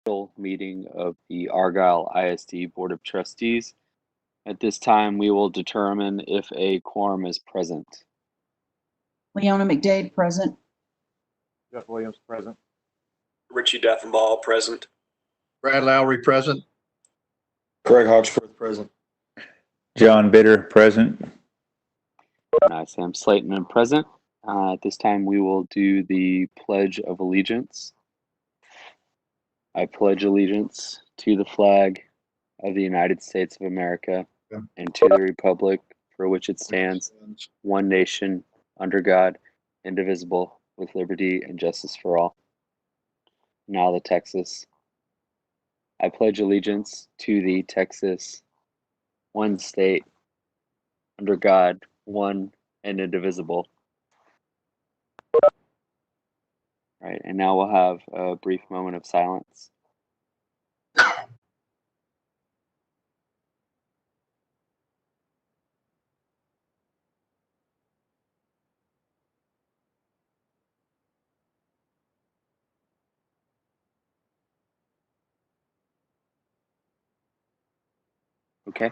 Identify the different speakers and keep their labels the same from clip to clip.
Speaker 1: special meeting of the Argyle ISD Board of Trustees. At this time, we will determine if a quorum is present.
Speaker 2: Leona McDade, present.
Speaker 3: Jeff Williams, present.
Speaker 4: Richie Deffenbaugh, present.
Speaker 3: Brad Lowry, present.
Speaker 5: Greg Hawksworth, present.
Speaker 6: John Bitter, present.
Speaker 1: And I, Sam Slayton, am present. At this time, we will do the Pledge of Allegiance. I pledge allegiance to the flag of the United States of America and to the republic for which it stands, one nation, under God, indivisible, with liberty and justice for all. Now the Texas. I pledge allegiance to the Texas, one state, under God, one and indivisible. All right, and now we'll have a brief moment of silence. Okay.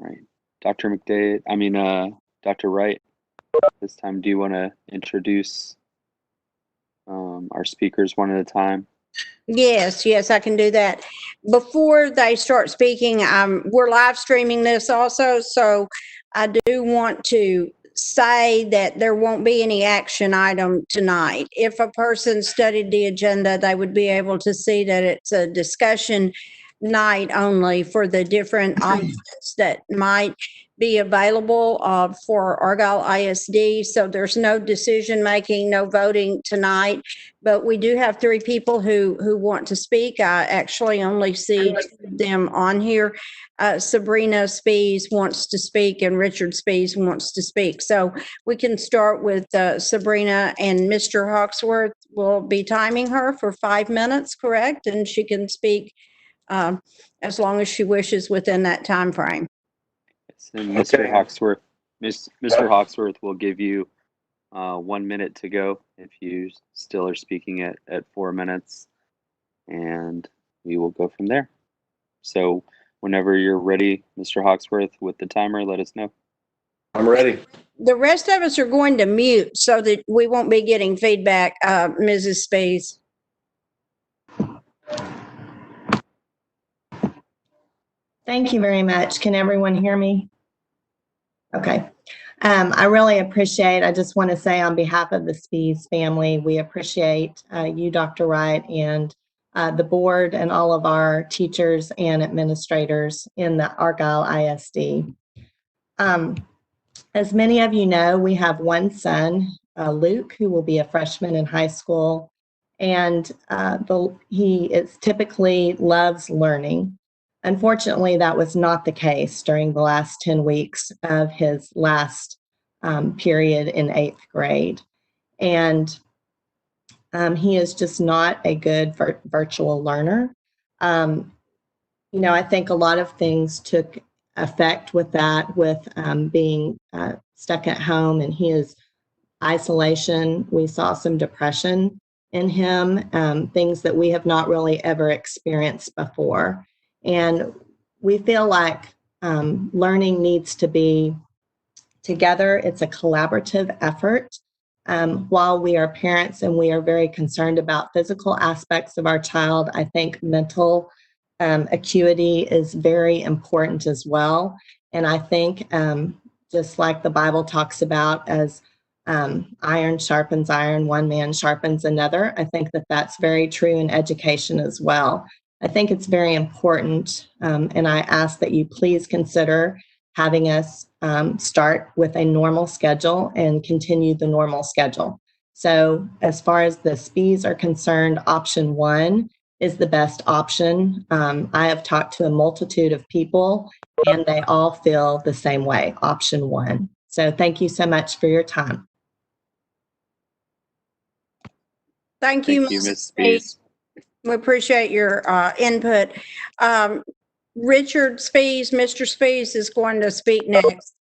Speaker 1: All right, Dr. Dr. Wright, this time, do you want to introduce our speakers one at a time?
Speaker 7: Yes, I can do that. Before they start speaking, we're live streaming this also, so I do want to say that there won't be any action item tonight. If a person studied the agenda, they would be able to see that it's a discussion night only for the different items that might be available for Argyle ISD. So there's no decision making, no voting tonight, but we do have 3 people who want to speak. I actually only see them on here. Sabrina Spees wants to speak and Richard Spees wants to speak. So we can start with Sabrina, and Mr. Hawksworth will be timing her for 5 minutes, correct? And she can speak as long as she wishes within that time frame.
Speaker 1: Yes, and Mr. Hawksworth, Mr. Hawksworth will give you 1 minute to go if you still are speaking at 4 minutes, and we will go from there. So whenever you're ready, Mr. Hawksworth, with the timer, let us know.
Speaker 5: I'm ready.
Speaker 7: The rest of us are going to mute so that we won't be getting feedback, Mrs. Spees.
Speaker 8: Thank you very much. Can everyone hear me? Okay. I really appreciate, I just want to say on behalf of the Spees family, we appreciate you, Dr. Wright, and the board and all of our teachers and administrators in the Argyle ISD. As many of you know, we have one son, Luke, who will be a freshman in high school, and he typically loves learning. Unfortunately, that was not the case during the last 10 weeks of his last period in 8th grade. And he is just not a good virtual learner. I think a lot of things took effect with that, with being stuck at home and his isolation. We saw some depression in him, things that we have not really ever experienced before. And we feel like learning needs to be together. It's a collaborative effort. While we are parents and we are very concerned about physical aspects of our child, I think mental acuity is very important as well. And I think just like the Bible talks about, as iron sharpens iron, one man sharpens another, I think that that's very true in education as well. I think it's very important, and I ask that you please consider having us start with a normal schedule and continue the normal schedule. So as far as the Spees are concerned, option 1 is the best option. I have talked to a multitude of people and they all feel the same way, option 1. So thank you so much for your time.
Speaker 7: Thank you,
Speaker 1: Ms.
Speaker 7: Spees. We appreciate your input. Richard Spees, Mr. Spees is going to speak next.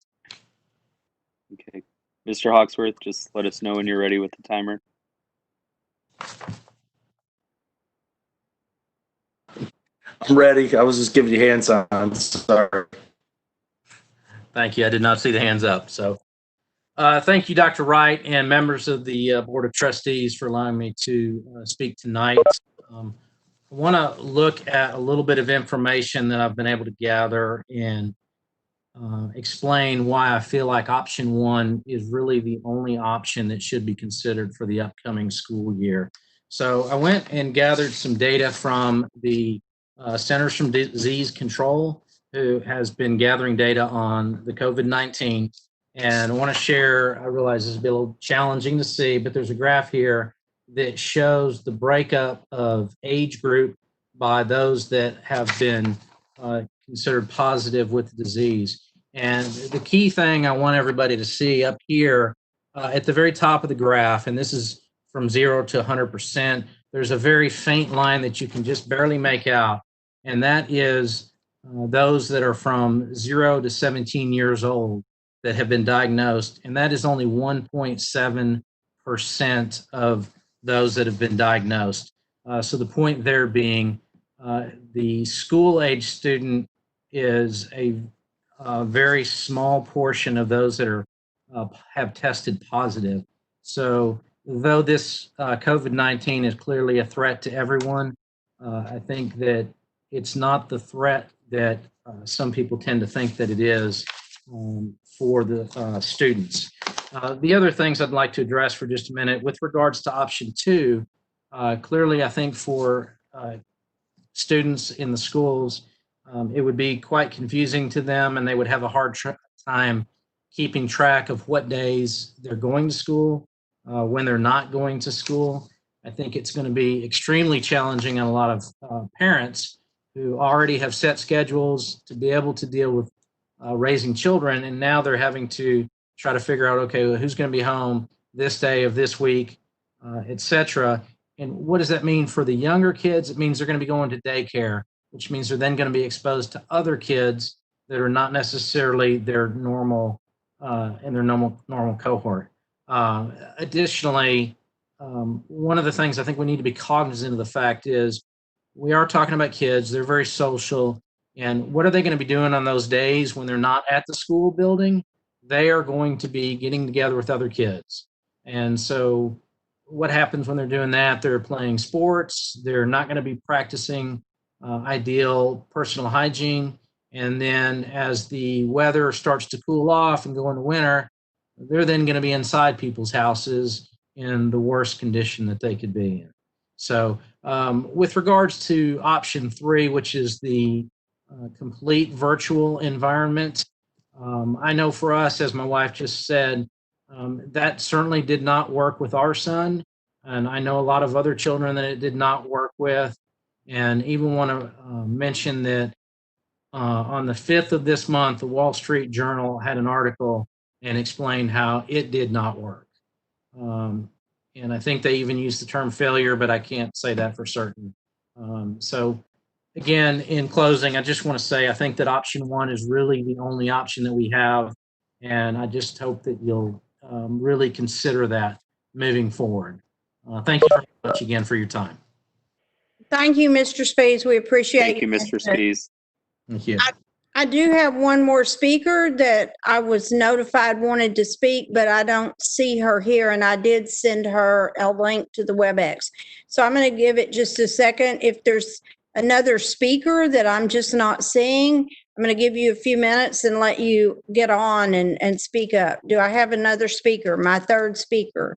Speaker 1: Okay. Mr. Hawksworth, just let us know when you're ready with the timer.
Speaker 5: I'm ready. I was just giving you hand signs. Sorry.
Speaker 9: Thank you. I did not see the hands up. So thank you, Dr. Wright, and members of the Board of Trustees for allowing me to speak tonight. I want to look at a little bit of information that I've been able to gather and explain why I feel like option one is really the only option that should be considered for the upcoming school year. So I went and gathered some data from the Centers from Disease Control, who has been gathering data on the COVID-19. And I want to share, I realize this will be a little challenging to see, but there's a graph here that shows the breakup of age group by those that have been considered positive with the disease. And the key thing I want everybody to see up here at the very top of the graph, and this is from 0 to 100%, there's a very faint line that you can just barely make out, and that is those that are from 0 to 17 years old that have been diagnosed, and that is only 1.7% of those that have been diagnosed. So the point there being the school-age student is a very small portion of those that are have tested positive. So though this COVID-19 is clearly a threat to everyone, I think that it's not the threat that some people tend to think that it is for the students. The other things I'd like to address for just a minute with regards to option two, clearly I think for students in the schools, it would be quite confusing to them and they would have a hard time keeping track of what days they're going to school, when they're not going to school. I think it's going to be extremely challenging on a lot of parents who already have set schedules to be able to deal with raising children, and now they're having to try to figure out, okay, well, who's going to be home this day of this week, etc. And what does that mean for the younger kids? It means they're going to be going to daycare, which means they're then going to be exposed to other kids that are not necessarily their normal in their normal cohort. Additionally, one of the things I think we need to be cognizant of the fact is we are talking about kids. They're very social. And what are they going to be doing on those days when they're not at the school building? They are going to be getting together with other kids. And so what happens when they're doing that? They're playing sports. They're not going to be practicing ideal personal hygiene. And then as the weather starts to cool off and go into winter, they're then going to be inside people's houses in the worst condition that they could be in. So with regards to option three, which is the complete virtual environment, I know for us, as my wife just said, that certainly did not work with our son. And I know a lot of other children that it did not work with. And even want to mention that on the 5th of this month, the Wall Street Journal had an article and explained how it did not work. And I think they even used the term failure, but I can't say that for certain. So again, in closing, I just want to say I think that option one is really the only option that we have. And I just hope that you'll really consider that moving forward. Thank you very much again for your time.
Speaker 7: Thank you, Mr. Spees. We appreciate
Speaker 1: Thank you, Mr. Spees.
Speaker 9: Thank you.
Speaker 7: I do have one more speaker that I was notified wanted to speak, but I don't see her here, and I did send her a link to the WebEx. So I'm going to give it just a second. If there's another speaker that I'm just not seeing, I'm going to give you a few minutes and let you get on and speak up. Do I have another speaker, my third speaker?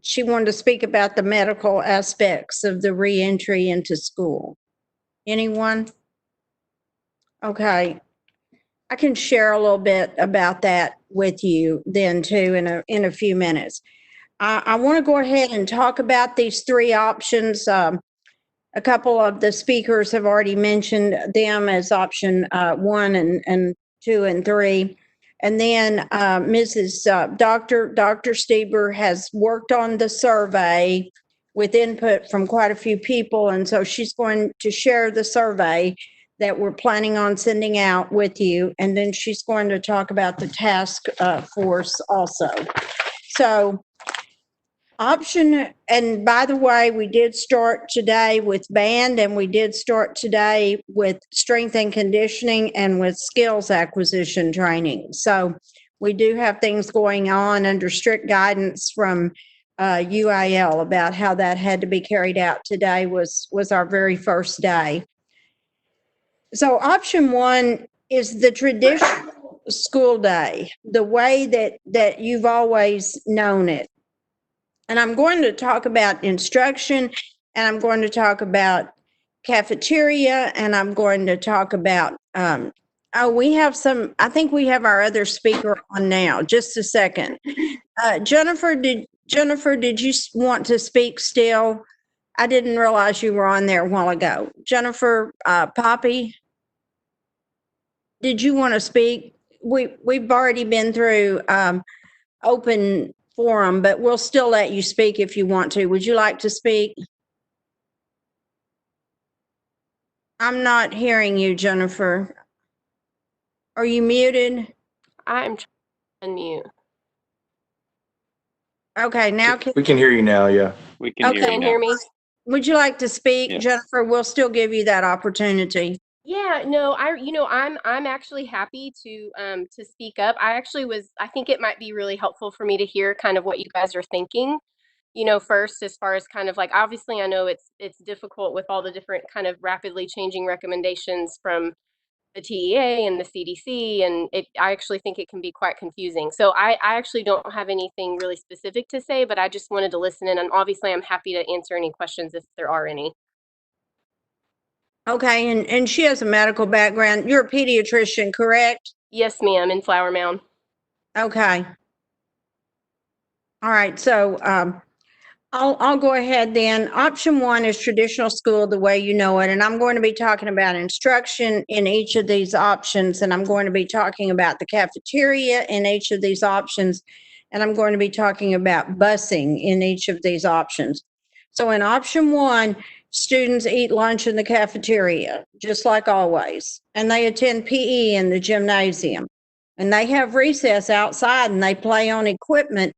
Speaker 7: She wanted to speak about the medical aspects of the reentry into school. Anyone? Okay, I can share a little bit about that with you then too in a few minutes. I want to go ahead and talk about these three options. A couple of the speakers have already mentioned them as option 1 and 2 and 3. And then Dr. Stieber has worked on the survey with input from quite a few people. And so she's going to share the survey that we're planning on sending out with you. And then she's going to talk about the task force also. So Option, and by the way, we did start today with band, and we did start today with strength and conditioning and with skills acquisition training. So we do have things going on under strict guidance from UIL about how that had to be carried out. Today was our very first day. So option one is the traditional school day, the way that you've always known it. And I'm going to talk about instruction, and I'm going to talk about cafeteria, and I'm going to talk about, we have some, I think we have our other speaker on now. Just a second. Jennifer, did you want to speak still? I didn't realize you were on there a while ago. Jennifer, Poppy, did you want to speak? We've already been through open forum, but we'll still let you speak if you want to. Would you like to speak? I'm not hearing you, Jennifer. Are you muted?
Speaker 10: I'm trying to unmute.
Speaker 7: Okay, now
Speaker 5: We can hear you now, yeah.
Speaker 1: We can
Speaker 7: Okay.
Speaker 1: hear you
Speaker 10: Can
Speaker 1: now.
Speaker 10: hear me?
Speaker 7: would you like to speak,
Speaker 1: Yes.
Speaker 7: Jennifer? We'll still give you that opportunity.
Speaker 10: Yeah, no, I'm actually happy to speak up. I think it might be really helpful for me to hear kind of what you guys are thinking. First, as far as kind of like, obviously I know it's difficult with all the different kind of rapidly changing recommendations from the TEA and the CDC, and I actually think it can be quite confusing. So I actually don't have anything really specific to say, but I just wanted to listen in, and obviously I'm happy to answer any questions if there are any.
Speaker 7: Okay, and she has a medical background. You're a pediatrician, correct?
Speaker 10: Yes, ma'am, in Flower Mound.
Speaker 7: Okay. All right, so I'll go ahead then. Option one is traditional school the way you know it, and I'm going to be talking about instruction in each of these options, and I'm going to be talking about the cafeteria in each of these options, and I'm going to be talking about busing in each of these options. So in option one, students eat lunch in the cafeteria, just like always, and they attend PE in the gymnasium, and they have recess outside, and they play on equipment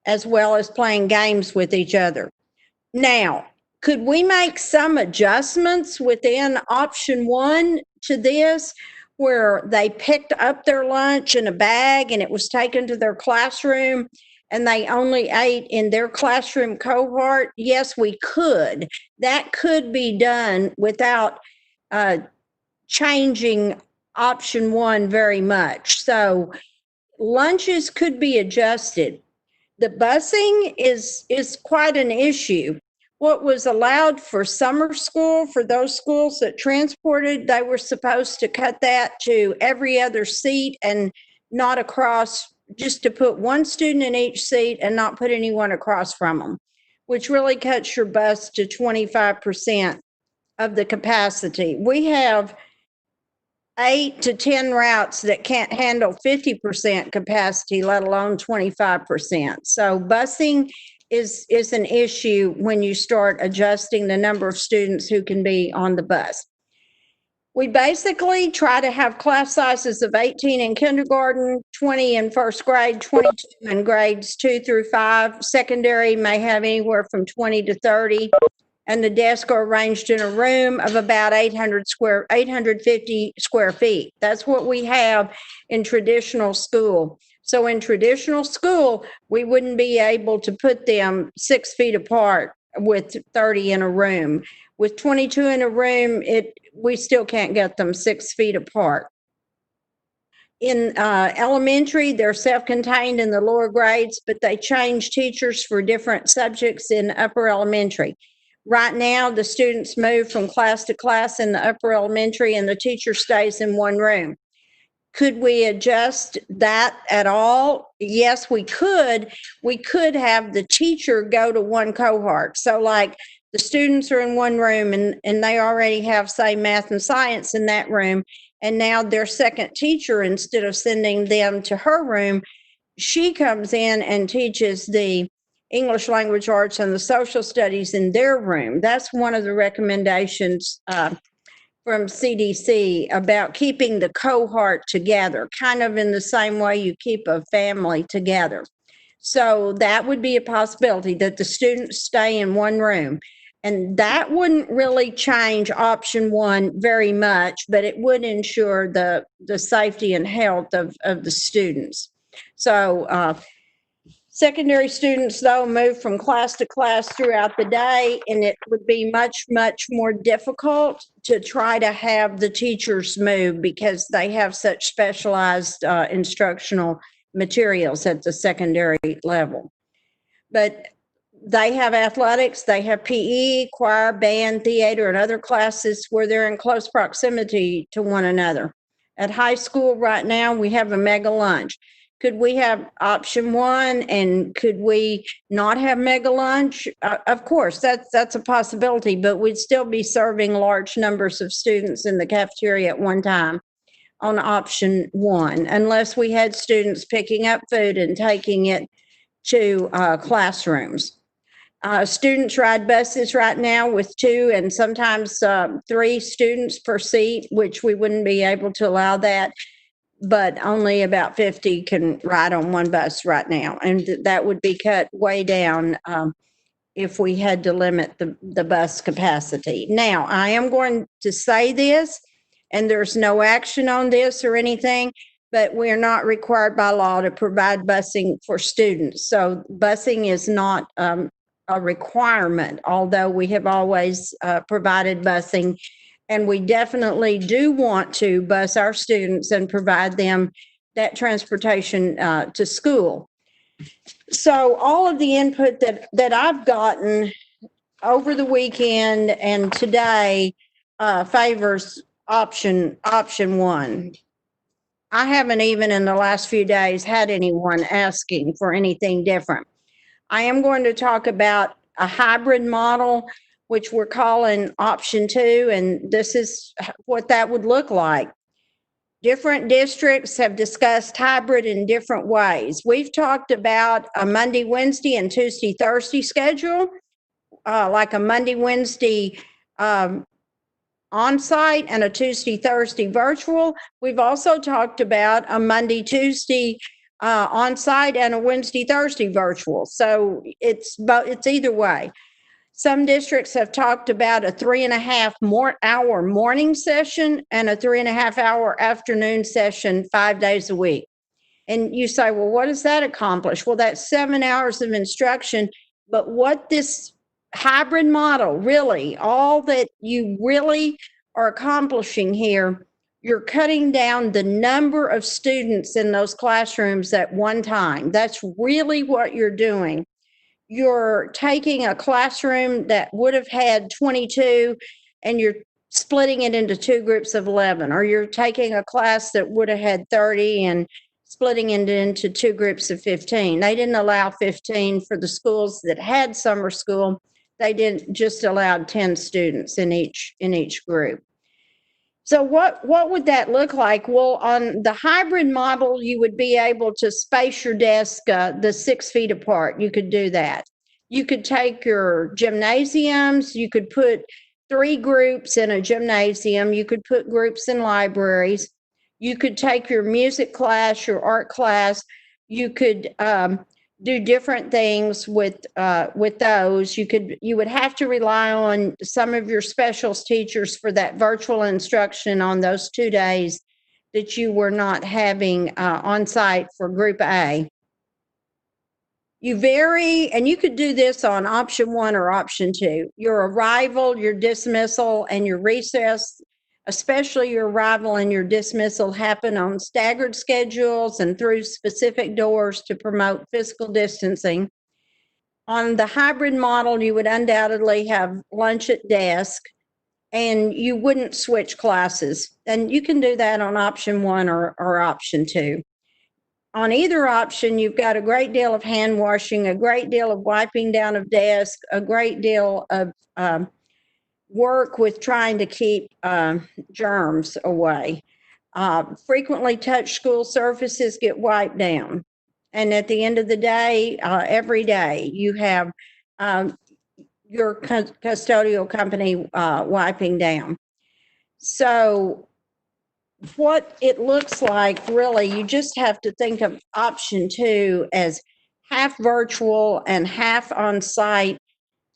Speaker 7: as well as playing games with each other. Now, could we make some adjustments within option one to this, where they picked up their lunch in a bag and it was taken to their classroom and they only ate in their classroom cohort? Yes, we could. That could be done without changing option one very much. So lunches could be adjusted. The busing is quite an issue. What was allowed for summer school, for those schools that transported, they were supposed to cut that to every other seat and not across, just to put one student in each seat and not put anyone across from them, which really cuts your bus to 25% of the capacity. We have 8 to 10 routes that can't handle 50% capacity, let alone 25%. So busing is an issue when you start adjusting the number of students who can be on the bus. We basically try to have class sizes of 18 in kindergarten, 20 in first grade, 22 in grades 2 through 5. Secondary may have anywhere from 20 to 30. And the desks are arranged in a room of about 850 square feet. That's what we have in traditional school. So in traditional school, we wouldn't be able to put them 6 feet apart with 30 in a room. With 22 in a room, we still can't get them 6 feet apart. In elementary, they're self-contained in the lower grades, but they change teachers for different subjects in upper elementary. Right now, the students move from class to class in the upper elementary, and the teacher stays in one room. Could we adjust that at all? Yes, we could. We could have the teacher go to one cohort. So like the students are in one room and they already have, say, math and science in that room. And now their second teacher, instead of sending them to her room, she comes in and teaches the English language arts and the social studies in their room. That's one of the recommendations from CDC about keeping the cohort together, kind of in the same way you keep a family together. So that would be a possibility that the students stay in one room. And that wouldn't really change option one very much, but it would ensure the safety and health of the students. So secondary students, though, move from class to class throughout the day, and it would be much, much more difficult to try to have the teachers move because they have such specialized instructional materials at the secondary level. But they have athletics, they have PE, choir, band, theater, and other classes where they're in close proximity to one another. At high school right now, we have a mega lunch. Could we have option one, and could we not have mega lunch? Of course, that's a possibility, but we'd still be serving large numbers of students in the cafeteria at one time on option one, unless we had students picking up food and taking it to classrooms. Students ride buses right now with 2 and sometimes 3 students per seat, which we wouldn't be able to allow that, but only about 50 can ride on one bus right now. And that would be cut way down if we had to limit the bus capacity. Now, I am going to say this, and there's no action on this or anything, but we're not required by law to provide busing for students. So busing is not a requirement, although we have always provided busing. And we definitely do want to bus our students and provide them that transportation to school. So all of the input that I've gotten over the weekend and today favors option one. I haven't even in the last few days had anyone asking for anything different. I am going to talk about a hybrid model, which we're calling option two, and this is what that would look like. Different districts have discussed hybrid in different ways. We've talked about a Monday, Wednesday, and Tuesday, Thursday schedule, like a Monday, Wednesday on-site and a Tuesday, Thursday virtual. We've also talked about a Monday, Tuesday on-site and a Wednesday, Thursday virtual. So it's either way. Some districts have talked about a 3.5 hour morning session and a 3.5 hour afternoon session 5 days a week. And you say, well, what does that accomplish? Well, that's 7 hours of instruction. But what this hybrid model really, all that you really are accomplishing here, you're cutting down the number of students in those classrooms at one time. That's really what you're doing. You're taking a classroom that would have had 22 and you're splitting it into 2 groups of 11, or you're taking a class that would have had 30 and splitting it into 2 groups of 15. They didn't allow 15 for the schools that had summer school. They didn't just allowed 10 students in each group. So what would that look like? Well, on the hybrid model, you would be able to space your desk the 6 feet apart. You could do that. You could take your gymnasiums. You could put 3 groups in a gymnasium. You could put groups in libraries. You could take your music class, your art class. You could do different things with those. You would have to rely on some of your specials teachers for that virtual instruction on those 2 days that you were not having on site for Group A. You vary, and you could do this on option one or option two. Your arrival, your dismissal, and your recess, especially your arrival and your dismissal, happen on staggered schedules and through specific doors to promote physical distancing. On the hybrid model, you would undoubtedly have lunch at desk, and you wouldn't switch classes. And you can do that on option one or option two. On either option, you've got a great deal of hand washing, a great deal of wiping down of desk, a great deal of work with trying to keep germs away. Frequently touched school surfaces get wiped down. And at the end of the day, every day, you have your custodial company wiping down. So what it looks like, really, you just have to think of option two as half virtual and half on site,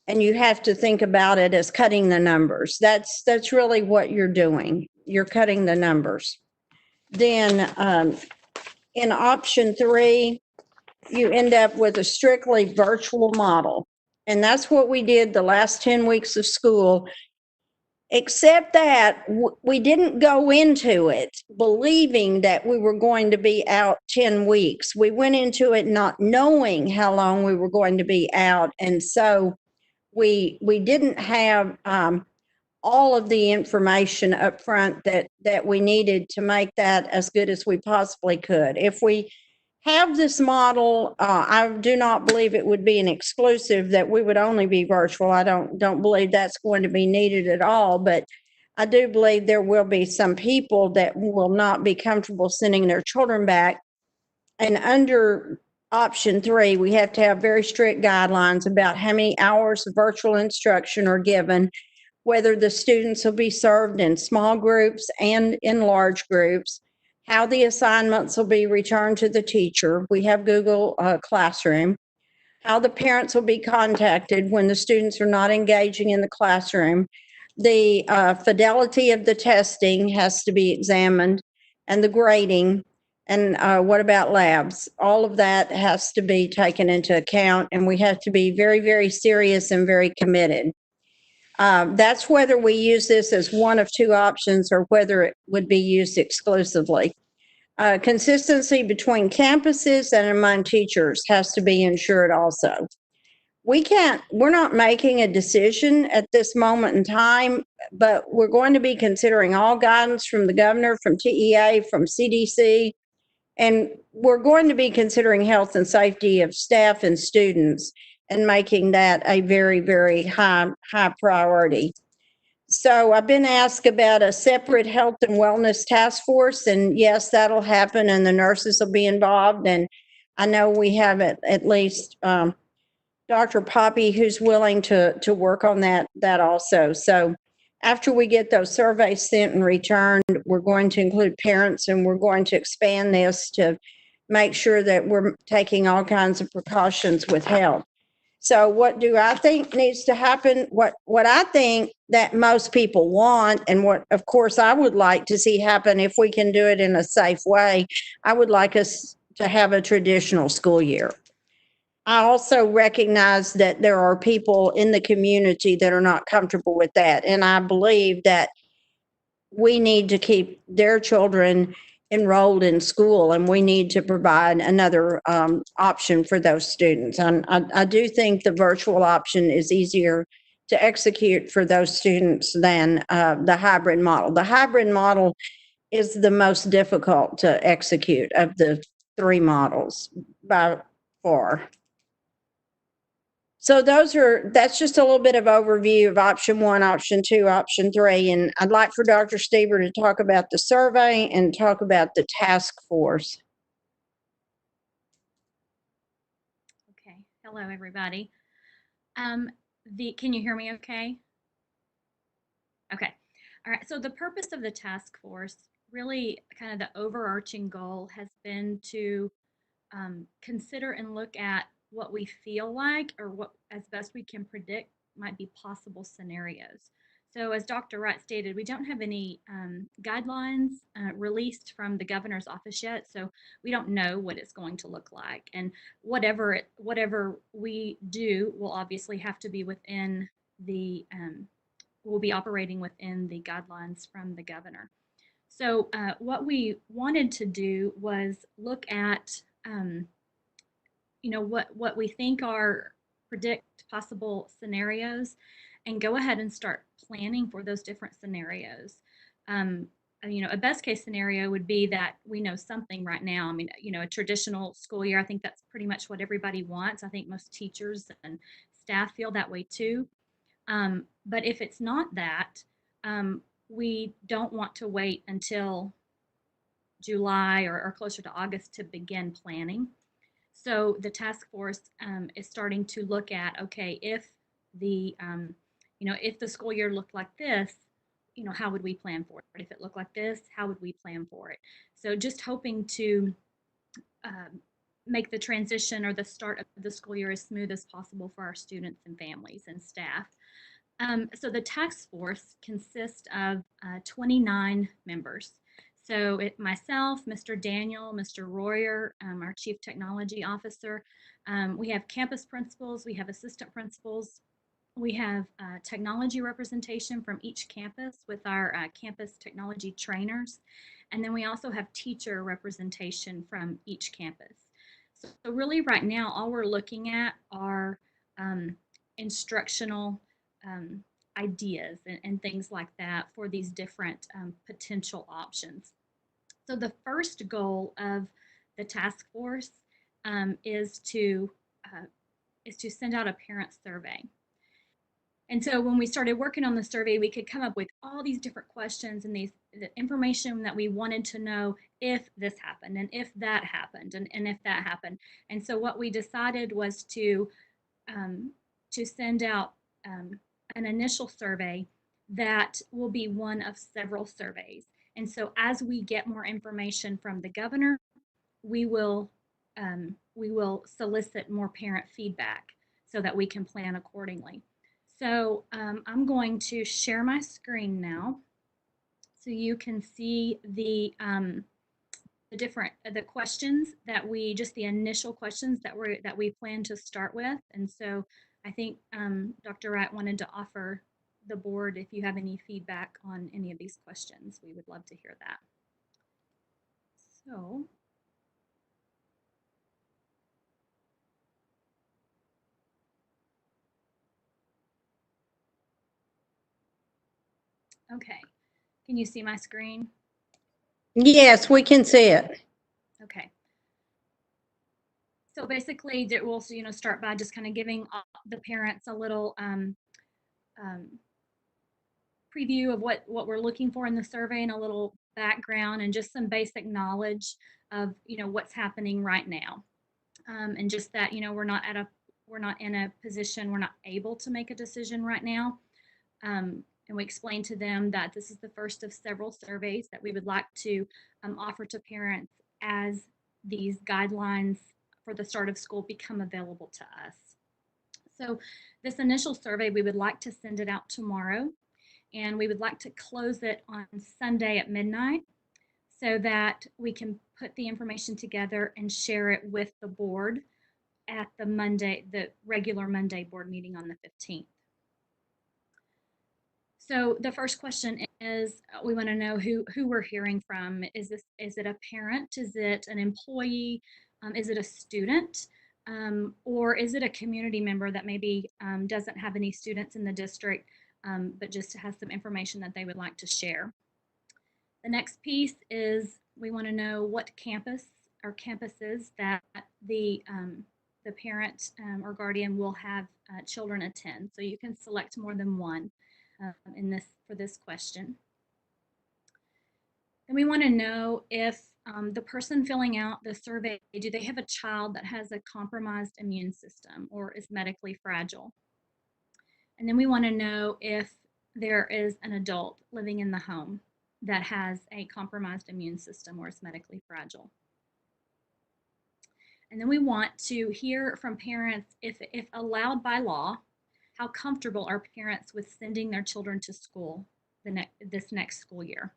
Speaker 7: and you have to think about it as cutting the numbers. That's really what you're doing. You're cutting the numbers. Then in option 3, you end up with a strictly virtual model. And that's what we did the last 10 weeks of school, except that we didn't go into it believing that we were going to be out 10 weeks. We went into it not knowing how long we were going to be out. And so we didn't have all of the information up front that we needed to make that as good as we possibly could. If we have this model, I do not believe it would be an exclusive that we would only be virtual. I don't believe that's going to be needed at all, but I do believe there will be some people that will not be comfortable sending their children back. And under option 3, we have to have very strict guidelines about how many hours of virtual instruction are given, whether the students will be served in small groups and in large groups, how the assignments will be returned to the teacher. We have Google Classroom. How the parents will be contacted when the students are not engaging in the classroom. The fidelity of the testing has to be examined, and the grading. And what about labs? All of that has to be taken into account, and we have to be very, very serious and very committed. That's whether we use this as one of 2 options or whether it would be used exclusively. Consistency between campuses and among teachers has to be ensured also. We're not making a decision at this moment in time, but we're going to be considering all guidance from the governor, from TEA, from CDC, and we're going to be considering health and safety of staff and students and making that a very, very high priority. So I've been asked about a separate health and wellness task force, and yes, that'll happen, and the nurses will be involved. And I know we have at least Dr. Poppy who's willing to work on that also. So after we get those surveys sent and returned, we're going to include parents, and we're going to expand this to make sure that we're taking all kinds of precautions with health. So what do I think needs to happen? What I think that most people want, and what, of course, I would like to see happen if we can do it in a safe way, I would like us to have a traditional school year. I also recognize that there are people in the community that are not comfortable with that. And I believe that we need to keep their children enrolled in school, and we need to provide another option for those students. And I do think the virtual option is easier to execute for those students than the hybrid model. The hybrid model is the most difficult to execute of the 3 models by far. So that's just a little bit of overview of option 1, option 2, option 3. And I'd like for Dr. Stever to talk about the survey and talk about the task force.
Speaker 11: Okay. Hello, everybody. Can you hear me okay? Okay. All right. So the purpose of the task force, really kind of the overarching goal, has been to consider and look at what we feel like, or what, as best we can predict, might be possible scenarios. So as Dr. Wright stated, we don't have any guidelines released from the governor's office yet, so we don't know what it's going to look like. And whatever we do will obviously have to be within the, we'll be operating within the guidelines from the governor. So what we wanted to do was look at what we think are predict possible scenarios, and go ahead and start planning for those different scenarios. A best case scenario would be that we know something right now. I mean, a traditional school year, I think that's pretty much what everybody wants. I think most teachers and staff feel that way too. But if it's not that, we don't want to wait until July or closer to August to begin planning. So the task force is starting to look at, okay, if the school year looked like this, how would we plan for it? If it looked like this, how would we plan for it? So just hoping to make the transition or the start of the school year as smooth as possible for our students and families and staff. So the task force consists of 29 members. So myself, Mr. Daniel, Mr. Royer, our Chief Technology Officer, we have campus principals, we have assistant principals, we have technology representation from each campus with our campus technology trainers, and then we also have teacher representation from each campus. So really right now, all we're looking at are instructional ideas and things like that for these different potential options. So the first goal of the task force is to send out a parent survey. And so when we started working on the survey, we could come up with all these different questions and the information that we wanted to know if this happened and if that happened and if that happened. And so what we decided was to send out an initial survey that will be one of several surveys. And so as we get more information from the governor, we will solicit more parent feedback so that we can plan accordingly. So I'm going to share my screen now so you can see the questions that just the initial questions that we plan to start with. And so I think Dr. Wright wanted to offer the board, if you have any feedback on any of these questions, we would love to hear that. So. Okay, can you see my screen?
Speaker 7: Yes, we can see it.
Speaker 11: Okay. So basically, we'll start by just kind of giving the parents a little preview of what we're looking for in the survey and a little background and just some basic knowledge of what's happening right now, and just that we're not in a position, we're not able to make a decision right now. And we explain to them that this is the first of several surveys that we would like to offer to parents as these guidelines for the start of school become available to us. So this initial survey, we would like to send it out tomorrow, and we would like to close it on Sunday at midnight so that we can put the information together and share it with the board at the regular Monday board meeting on the 15th. So the first question is, we want to know who we're hearing from. Is it a parent? Is it an employee? Is it a student? Or is it a community member that maybe doesn't have any students in the district, but just has some information that they would like to share? The next piece is we want to know what campus or campuses that the parent or guardian will have children attend. So you can select more than one for this question. Then we want to know if the person filling out the survey, do they have a child that has a compromised immune system or is medically fragile? And then we want to know if there is an adult living in the home that has a compromised immune system or is medically fragile. And then we want to hear from parents, if allowed by law, how comfortable are parents with sending their children to school this next school year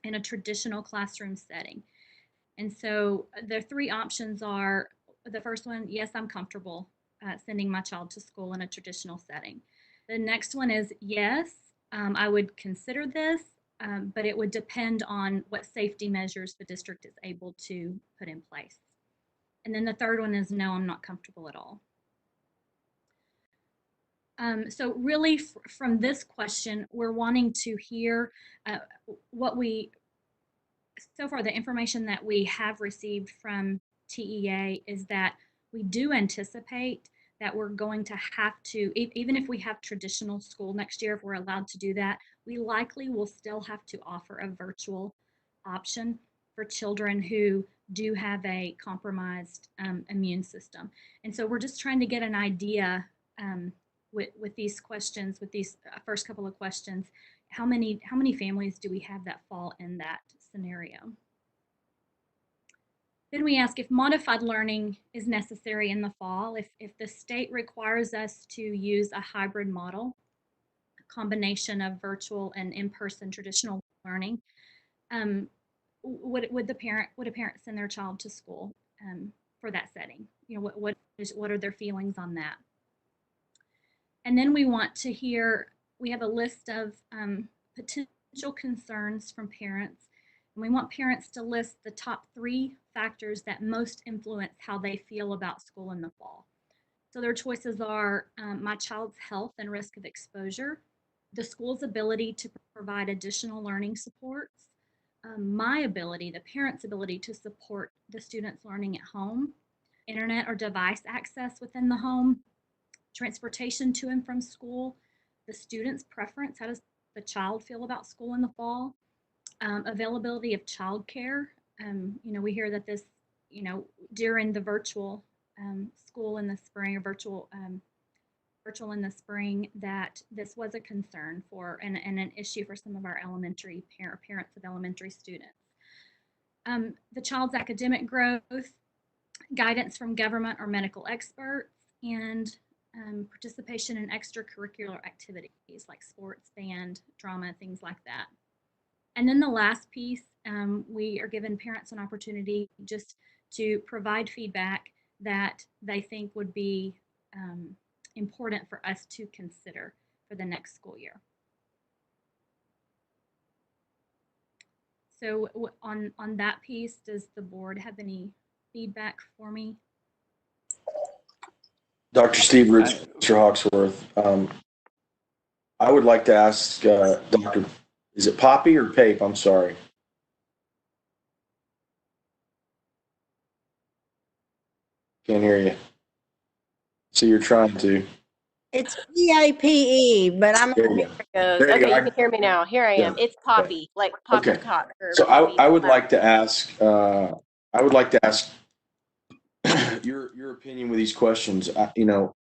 Speaker 11: in a traditional classroom setting? And so the three options are, the first one, yes, I'm comfortable sending my child to school in a traditional setting. The next one is, yes, I would consider this, but it would depend on what safety measures the district is able to put in place. And then the third one is, no, I'm not comfortable at all. So really from this question, we're wanting to hear so far the information that we have received from TEA is that we do anticipate that we're going to have to, even if we have traditional school next year, if we're allowed to do that, we likely will still have to offer a virtual option for children who do have a compromised immune system. And so we're just trying to get an idea with these questions, with these first couple of questions, how many families do we have that fall in that scenario? Then we ask if modified learning is necessary in the fall, if the state requires us to use a hybrid model, a combination of virtual and in-person traditional learning, would a parent send their child to school for that setting? You know, what are their feelings on that? And then we want to hear, we have a list of potential concerns from parents, and we want parents to list the top 3 factors that most influence how they feel about school in the fall. So their choices are my child's health and risk of exposure, the school's ability to provide additional learning supports, my ability, the parent's ability to support the student's learning at home, internet or device access within the home, transportation to and from school, the student's preference, how does the child feel about school in the fall, availability of childcare. You know, we hear that this, you know, during the virtual school in the spring, or virtual in the spring, that this was a concern for and an issue for some of our elementary parents of elementary students. The child's academic growth, guidance from government or medical experts, and participation in extracurricular activities like sports, band, drama, things like that. And then the last piece, we are giving parents an opportunity just to provide feedback that they think would be important for us to consider for the next school year. So on that piece, does the board have any feedback for me?
Speaker 5: Dr. Steve Rich, Mr. Hawksworth, I would like to ask Dr. Is it Poppy or Pape? I'm sorry. Can't hear you. So you're trying to.
Speaker 7: It's PAPE, but I'm
Speaker 5: There you go. There you
Speaker 10: Okay,
Speaker 5: go.
Speaker 10: you can hear me now. Here I am.
Speaker 5: Yeah.
Speaker 10: It's Poppy, like poppycock. Or
Speaker 5: So
Speaker 10: Poppy.
Speaker 5: I would like to ask. Your opinion with these questions. You know,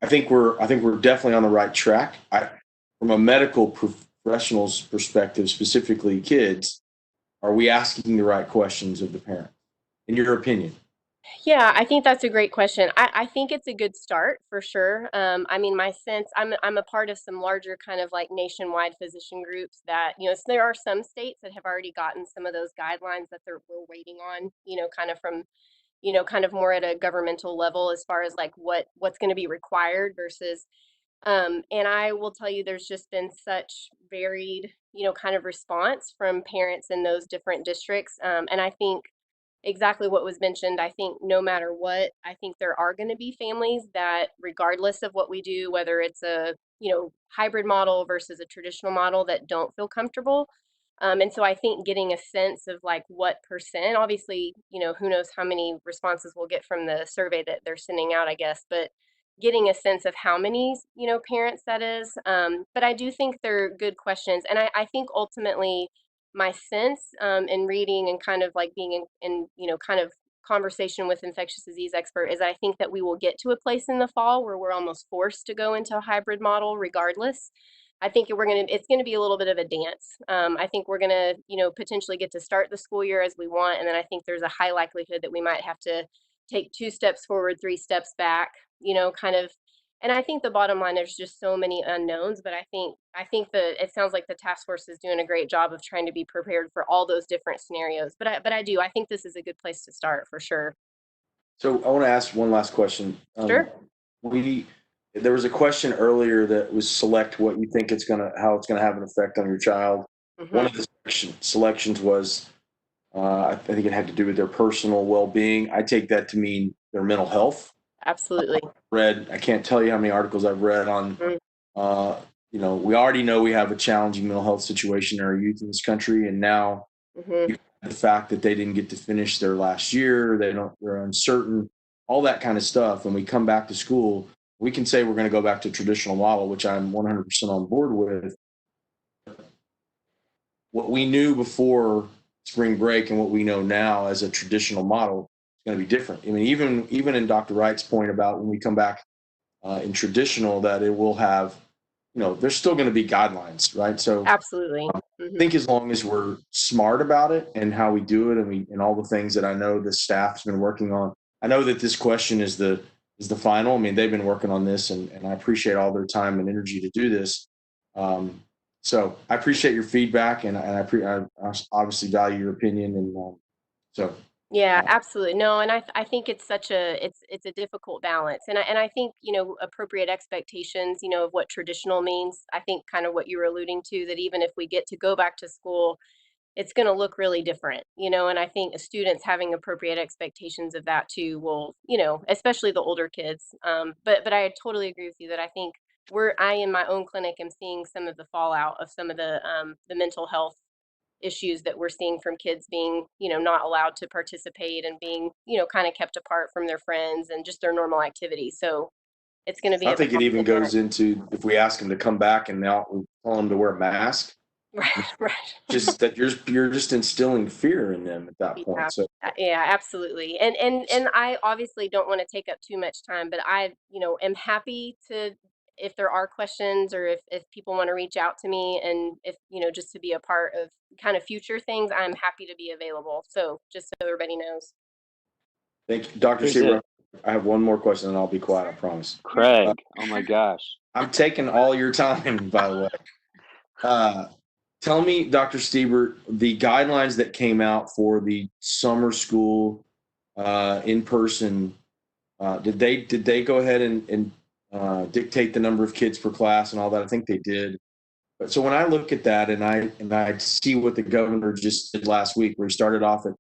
Speaker 5: I think we're definitely on the right track. From a medical professional's perspective, specifically kids, are we asking the right questions of the parent? In your opinion?
Speaker 10: Yeah, I think that's a great question. I think it's a good start for sure. I mean, my sense, I'm a part of some larger kind of like nationwide physician groups that, you know, so there are some states that have already gotten some of those guidelines that we're waiting on, you know, kind of from, you know, kind of more at a governmental level as far as like what's going to be required versus, and I will tell you, there's just been such varied, you know, kind of response from parents in those different districts. And I think exactly what was mentioned. I think no matter what, I think there are going to be families that, regardless of what we do, whether it's a, you know, hybrid model versus a traditional model, that don't feel comfortable. And so I think getting a sense of like what percent, obviously, you know, who knows how many responses we'll get from the survey that they're sending out, I guess, but getting a sense of how many, you know, parents that is. But I do think they're good questions. And I think ultimately, my sense in reading and kind of like being in, you know, kind of conversation with infectious disease expert is I think that we will get to a place in the fall where we're almost forced to go into a hybrid model regardless. I think it's going to be a little bit of a dance. I think we're going to, you know, potentially get to start the school year as we want. And then I think there's a high likelihood that we might have to take 2 steps forward, 3 steps back, you know, kind of. And I think the bottom line, there's just so many unknowns, but I think that it sounds like the task force is doing a great job of trying to be prepared for all those different scenarios. But I think this is a good place to start for sure.
Speaker 5: So I want to ask one last question.
Speaker 10: Sure.
Speaker 5: There was a question earlier that was select what you think how it's gonna have an effect on your child.
Speaker 10: Mm-hmm.
Speaker 5: One of the selections was I think it had to do with their personal well-being. I take that to mean their mental health.
Speaker 10: Absolutely.
Speaker 5: I can't tell you how many articles I've read on, you know, we already know we have a challenging mental health situation in our youth in this country. And now the fact that they didn't get to finish their last year, they're uncertain, all that kind of stuff. When we come back to school, we can say we're going to go back to traditional model, which I'm 100% on board with. What we knew before spring break and what we know now as a traditional model is going to be different. I mean, even in Dr. Wright's point about when we come back in traditional, that it will have there's still going to be guidelines, right? So
Speaker 10: Absolutely.
Speaker 5: I think as long as we're smart about it and how we do it, and all the things that I know the staff's been working on. I know that this question is the final. I mean, they've been working on this, and I appreciate all their time and energy to do this. So I appreciate your feedback, and I obviously value your opinion, and so.
Speaker 10: Yeah, absolutely. No, and I think it's such a it's a difficult balance. And I think, appropriate expectations, of what traditional means. I think kind of what you were alluding to, that even if we get to go back to school, it's going to look really different, and I think students having appropriate expectations of that too will, especially the older kids. But I totally agree with you that I think I in my own clinic am seeing some of the fallout of some of the mental health issues that we're seeing from kids being, not allowed to participate and being, kind of kept apart from their friends and just their normal activities. So it's going to be.
Speaker 5: I think it even goes into, if we ask them to come back and now we tell them to wear a mask.
Speaker 10: Right.
Speaker 5: Just that you're just instilling fear in them at that point. So
Speaker 10: yeah, absolutely. And I obviously don't want to take up too much time, but I, am happy to, if there are questions or if people want to reach out to me, and if, just to be a part of kind of future things, I'm happy to be available. So just so everybody knows.
Speaker 5: thank you, Dr. Seaver. I have one more question and I'll be quiet, I promise.
Speaker 1: Craig, oh my gosh.
Speaker 5: I'm taking all your time, by the way. Tell me, Dr. Stieber, the guidelines that came out for the summer school in person, did they go ahead and dictate the number of kids per class and all that? I think they did. But so when I look at that and I see what the governor just did last week, where he started off at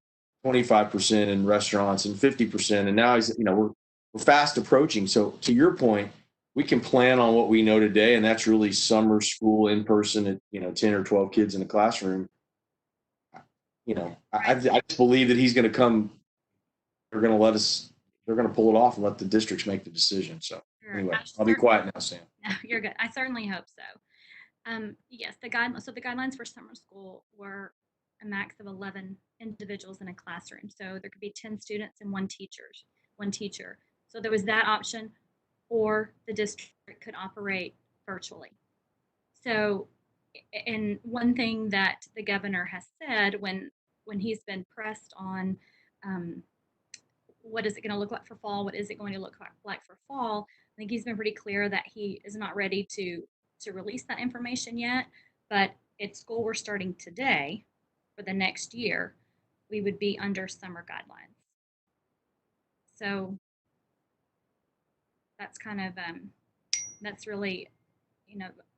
Speaker 5: 25% in restaurants and 50%, and now he's, we're fast approaching. So to your point, we can plan on what we know today, and that's really summer school in person at 10 or 12 kids in a classroom. I just believe that he's going to come. They're going to pull it off and let the districts make the decision. So anyway, I'll be quiet now, Sam.
Speaker 11: No, you're good. I certainly hope so. Yes, the guidelines for summer school were a max of 11 individuals in a classroom. So there could be 10 students and one teacher. So there was that option, or the district could operate virtually. So, and one thing that the governor has said when he's been pressed on what is it going to look like for fall, what is it going to look like for fall, I think he's been pretty clear that he is not ready to release that information yet. But at school we're starting today, for the next year, we would be under summer guidelines. So that's kind of that's really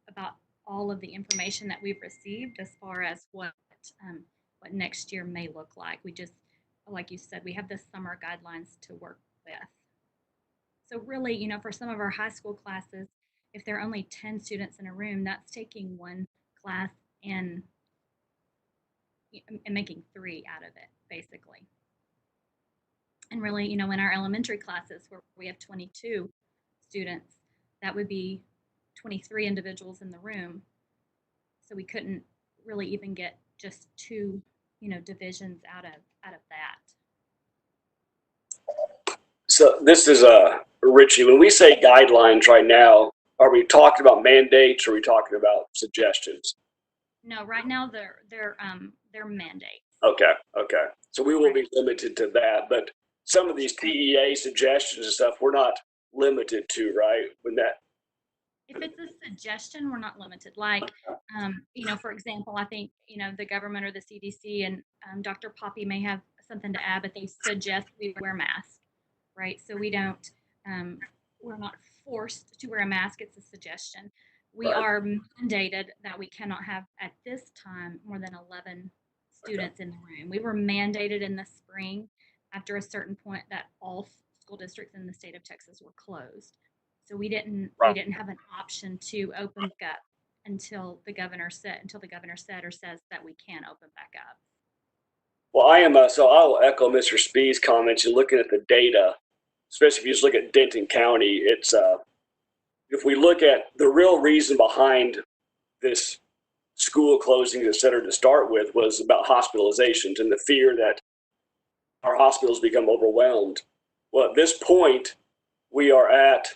Speaker 11: about all of the information that we've received as far as what next year may look like. We just, like you said, we have the summer guidelines to work with. So really, for some of our high school classes, if there are only 10 students in a room, that's taking one class and making 3 out of it, basically. And really, in our elementary classes where we have 22 students, that would be 23 individuals in the room. So we couldn't really even get just 2, divisions out of that.
Speaker 4: So this is Richie. When we say guidelines right now, are we talking about mandates or are we talking about suggestions?
Speaker 11: No, right now they're mandates.
Speaker 4: Okay. So we will be limited to that, but some of these TEA suggestions and stuff, we're not limited to, right?
Speaker 11: If it's a suggestion, we're not limited. Like, for example, I think, the government or the CDC and Dr. Poppy may have something to add, but they suggest we wear masks, right? So we don't, we're not forced to wear a mask. It's a suggestion. We are mandated that we cannot have at this time more than 11 students in the room. We were mandated in the spring after a certain point that all school districts in the state of Texas were closed. So we didn't have an option to open back up until the governor said or says that we can open back up.
Speaker 4: Well, I am so I'll echo Mr. Spee's comments. And looking at the data, especially if you just look at Denton County, it's if we look at the real reason behind this school closings, et cetera, to start with, was about hospitalizations and the fear that our hospitals become overwhelmed. Well, at this point, we are at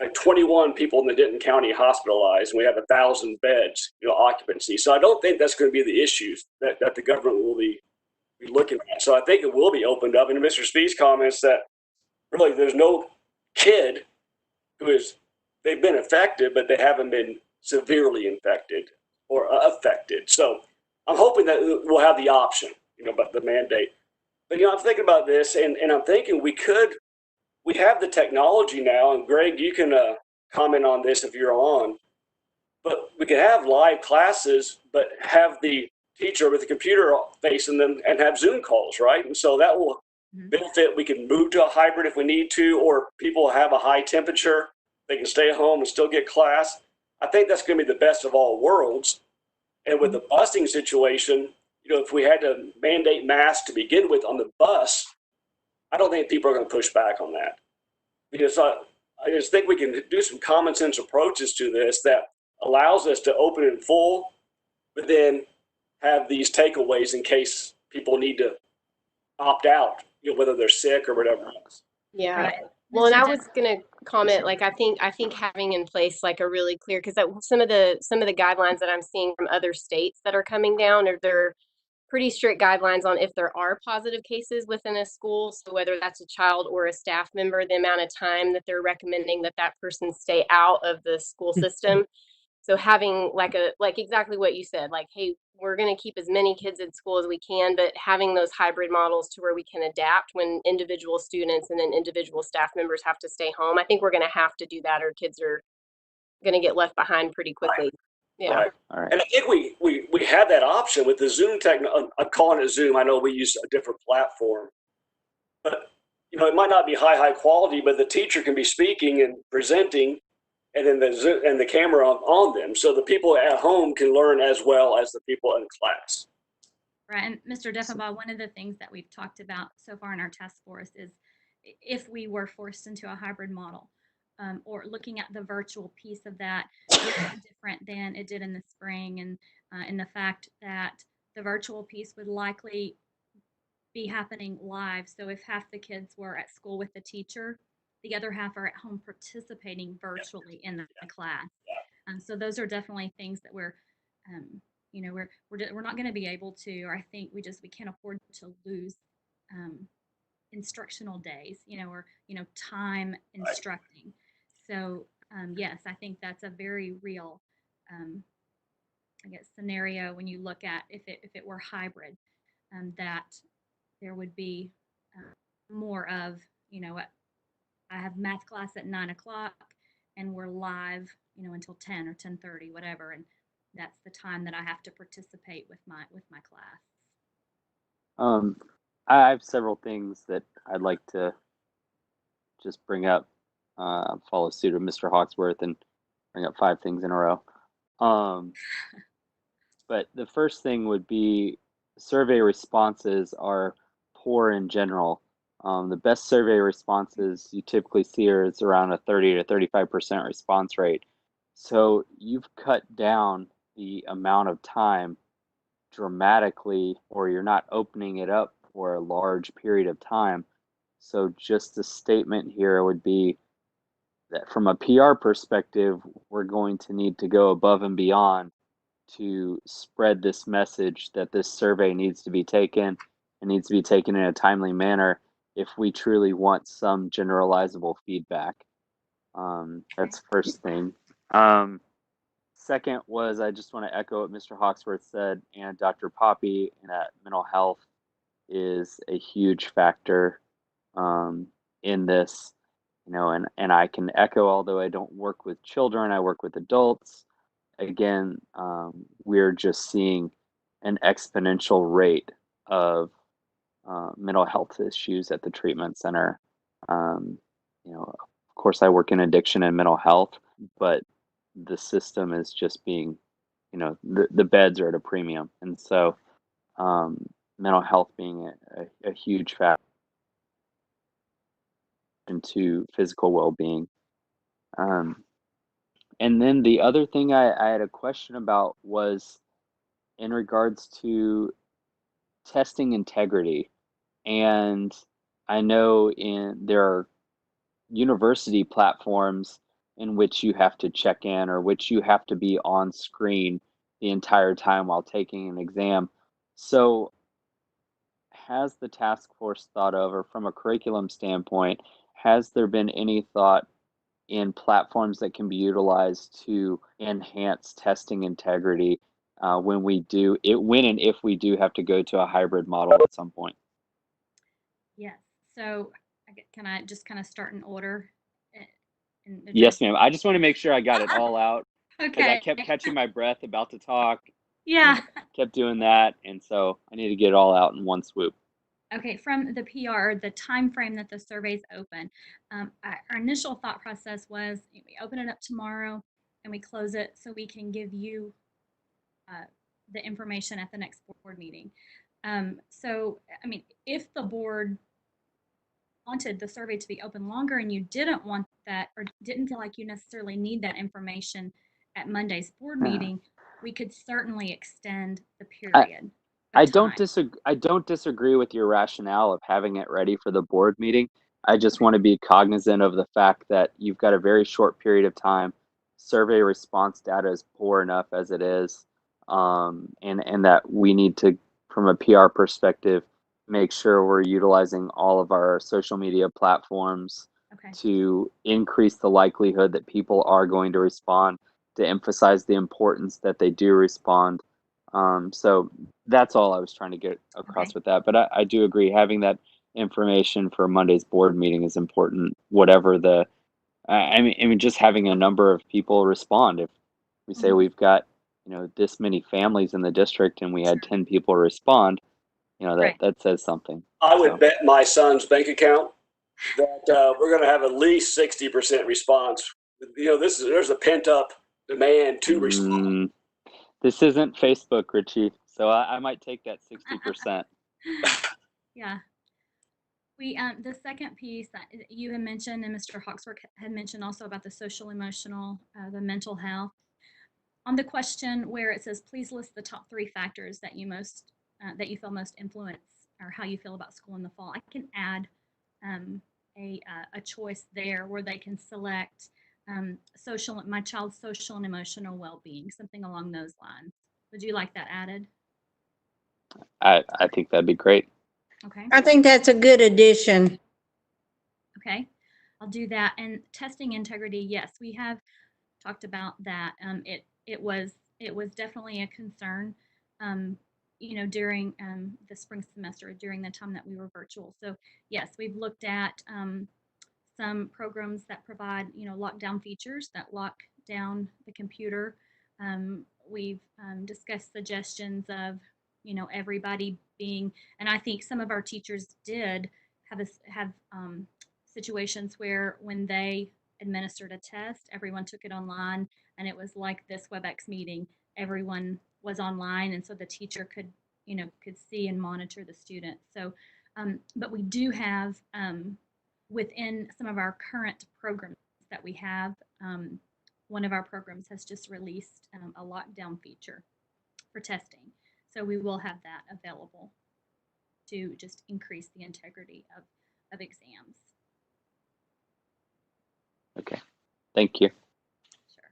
Speaker 4: like 21 people in the Denton County hospitalized, and we have 1,000 beds, occupancy. So I don't think that's going to be the issues that the government will be looking at. So I think it will be opened up. And Mr. Spee's comments that really there's no kid they've been affected, but they haven't been severely infected or affected. So I'm hoping that we'll have the option, but the mandate. But, I'm thinking about this, and I'm thinking we have the technology now, and Greg, you can comment on this if you're on, but we can have live classes, but have the teacher with the computer facing them and have Zoom calls, right? And so that will benefit. We can move to a hybrid if we need to, or people have a high temperature, they can stay home and still get class. I think that's going to be the best of all worlds. And with the busing situation, if we had to mandate masks to begin with on the bus, I don't think people are going to push back on that. Because I just think we can do some common sense approaches to this that allows us to open in full, but then have these takeaways in case people need to opt out, whether they're sick or whatever else.
Speaker 10: Yeah.
Speaker 11: Right.
Speaker 10: Well, and
Speaker 11: Mr.
Speaker 10: I was gonna comment, like, I think having in place like a really clear, because some of the guidelines that I'm seeing from other states that are coming down, or they're pretty strict guidelines on if there are positive cases within a school. So whether that's a child or a staff member, the amount of time that they're recommending that person stay out of the school system. So having like exactly what you said, like, hey, we're going to keep as many kids in school as we can, but having those hybrid models to where we can adapt when individual students and then individual staff members have to stay home. I think we're going to have to do that, or kids are going to get left behind pretty quickly.
Speaker 4: Right.
Speaker 10: Yeah.
Speaker 4: Right.
Speaker 1: All right.
Speaker 4: And I think we have that option with the Zoom I'm calling it Zoom. I know we use a different platform, but it might not be high quality, but the teacher can be speaking and presenting, and then the Zoom and the camera on them, so the people at home can learn as well as the people in class.
Speaker 11: Right. And Mr. Defenbaugh, one of the things that we've talked about so far in our task force is if we were forced into a hybrid model, or looking at the virtual piece of that, it's different than it did in the spring, and in the fact that the virtual piece would likely be happening live. So if half the kids were at school with the teacher, the other half are at home participating virtually in the class. So those are definitely things that we're not going to be able to, or I think we can't afford to lose instructional days, or time instructing. So yes, I think that's a very real, I guess, scenario when you look at if it were hybrid, that there would be more of, I have math class at 9 o'clock and we're live, until 10 or 10:30, whatever, and that's the time that I have to participate with my class.
Speaker 1: I have several things that I'd like to just bring up, follow suit of Mr. Hawksworth and bring up 5 things in a row. But the first thing would be survey responses are poor in general. The best survey responses you typically see is around a 30 to 35% response rate. So you've cut down the amount of time dramatically, or you're not opening it up for a large period of time. So just a statement here would be that from a PR perspective, we're going to need to go above and beyond to spread this message that this survey needs to be taken and needs to be taken in a timely manner if we truly want some generalizable feedback. That's first thing. Second was, I just want to echo what Mr. Hawksworth said and Dr. Poppy, and that mental health is a huge factor in this, and I can echo, although I don't work with children, I work with adults. Again, we're just seeing an exponential rate of mental health issues at the treatment center. Of course, I work in addiction and mental health, but the system is just being, the beds are at a premium. And so mental health being a huge factor into physical well-being. And then the other thing I had a question about was in regards to testing integrity. And I know there are university platforms in which you have to check in or which you have to be on screen the entire time while taking an exam. So, has the task force thought of, or from a curriculum standpoint, has there been any thought in platforms that can be utilized to enhance testing integrity when we do it, when and if we do have to go to a hybrid model at some point?
Speaker 11: Yes. So can I just kind of start in order? And
Speaker 1: Yes,
Speaker 11: address?
Speaker 1: ma'am. I just want to make sure I got it all out because I
Speaker 11: Okay.
Speaker 1: kept catching my breath about to talk
Speaker 11: Yeah.
Speaker 1: and kept doing that, and so I need to get it all out in one swoop.
Speaker 11: Okay, from the PR, the time frame that the survey's open, our initial thought process was we open it up tomorrow and we close it so we can give you the information at the next board meeting. So, I mean, if the board wanted the survey to be open longer and you didn't want that or didn't feel like you necessarily need that information at Monday's board meeting, we could certainly extend the period.
Speaker 1: I don't disagree with your rationale of having it ready for the board meeting. I just want to be cognizant of the fact that you've got a very short period of time. Survey response data is poor enough as it is, and that we need to, from a PR perspective, make sure we're utilizing all of our social media platforms
Speaker 11: Okay.
Speaker 1: to increase the likelihood that people are going to respond, to emphasize the importance that they do respond. So that's all I was trying to get across
Speaker 11: Okay.
Speaker 1: with that. But I do agree, having that information for Monday's board meeting is important. Whatever the, I mean, just having a number of people respond. If we say
Speaker 11: Mhm.
Speaker 1: we've got, this many families in the district and we had 10 people respond, that
Speaker 11: Right.
Speaker 1: that says something.
Speaker 4: I would
Speaker 1: So,
Speaker 4: bet my son's bank account that we're going to have at least 60% response. There's a pent up demand to respond.
Speaker 1: this isn't Facebook, Richie. So I might take that 60%.
Speaker 11: Yeah. The second piece that you had mentioned, and Mr. Hawksworth had mentioned also about the social emotional, the mental health. On the question where it says, please list the top 3 factors that you feel most influence or how you feel about school in the fall. I can add a choice there where they can select my child's social and emotional well-being, something along those lines. Would you like that added?
Speaker 1: I think that'd be great.
Speaker 11: Okay.
Speaker 7: I think that's a good addition.
Speaker 11: Okay, I'll do that. And testing integrity, yes, we have talked about that. It was definitely a concern, during the spring semester, during the time that we were virtual. So yes, we've looked at some programs that provide lockdown features that lock down the computer. We've discussed suggestions of everybody being, and I think some of our teachers did have situations where when they administered a test, everyone took it online, and it was like this WebEx meeting. Everyone was online, and so the teacher could see and monitor the student. So, but we do have within some of our current programs that we have, one of our programs has just released a lockdown feature for testing. So we will have that available to just increase the integrity of exams.
Speaker 1: Okay. Thank you.
Speaker 11: Sure.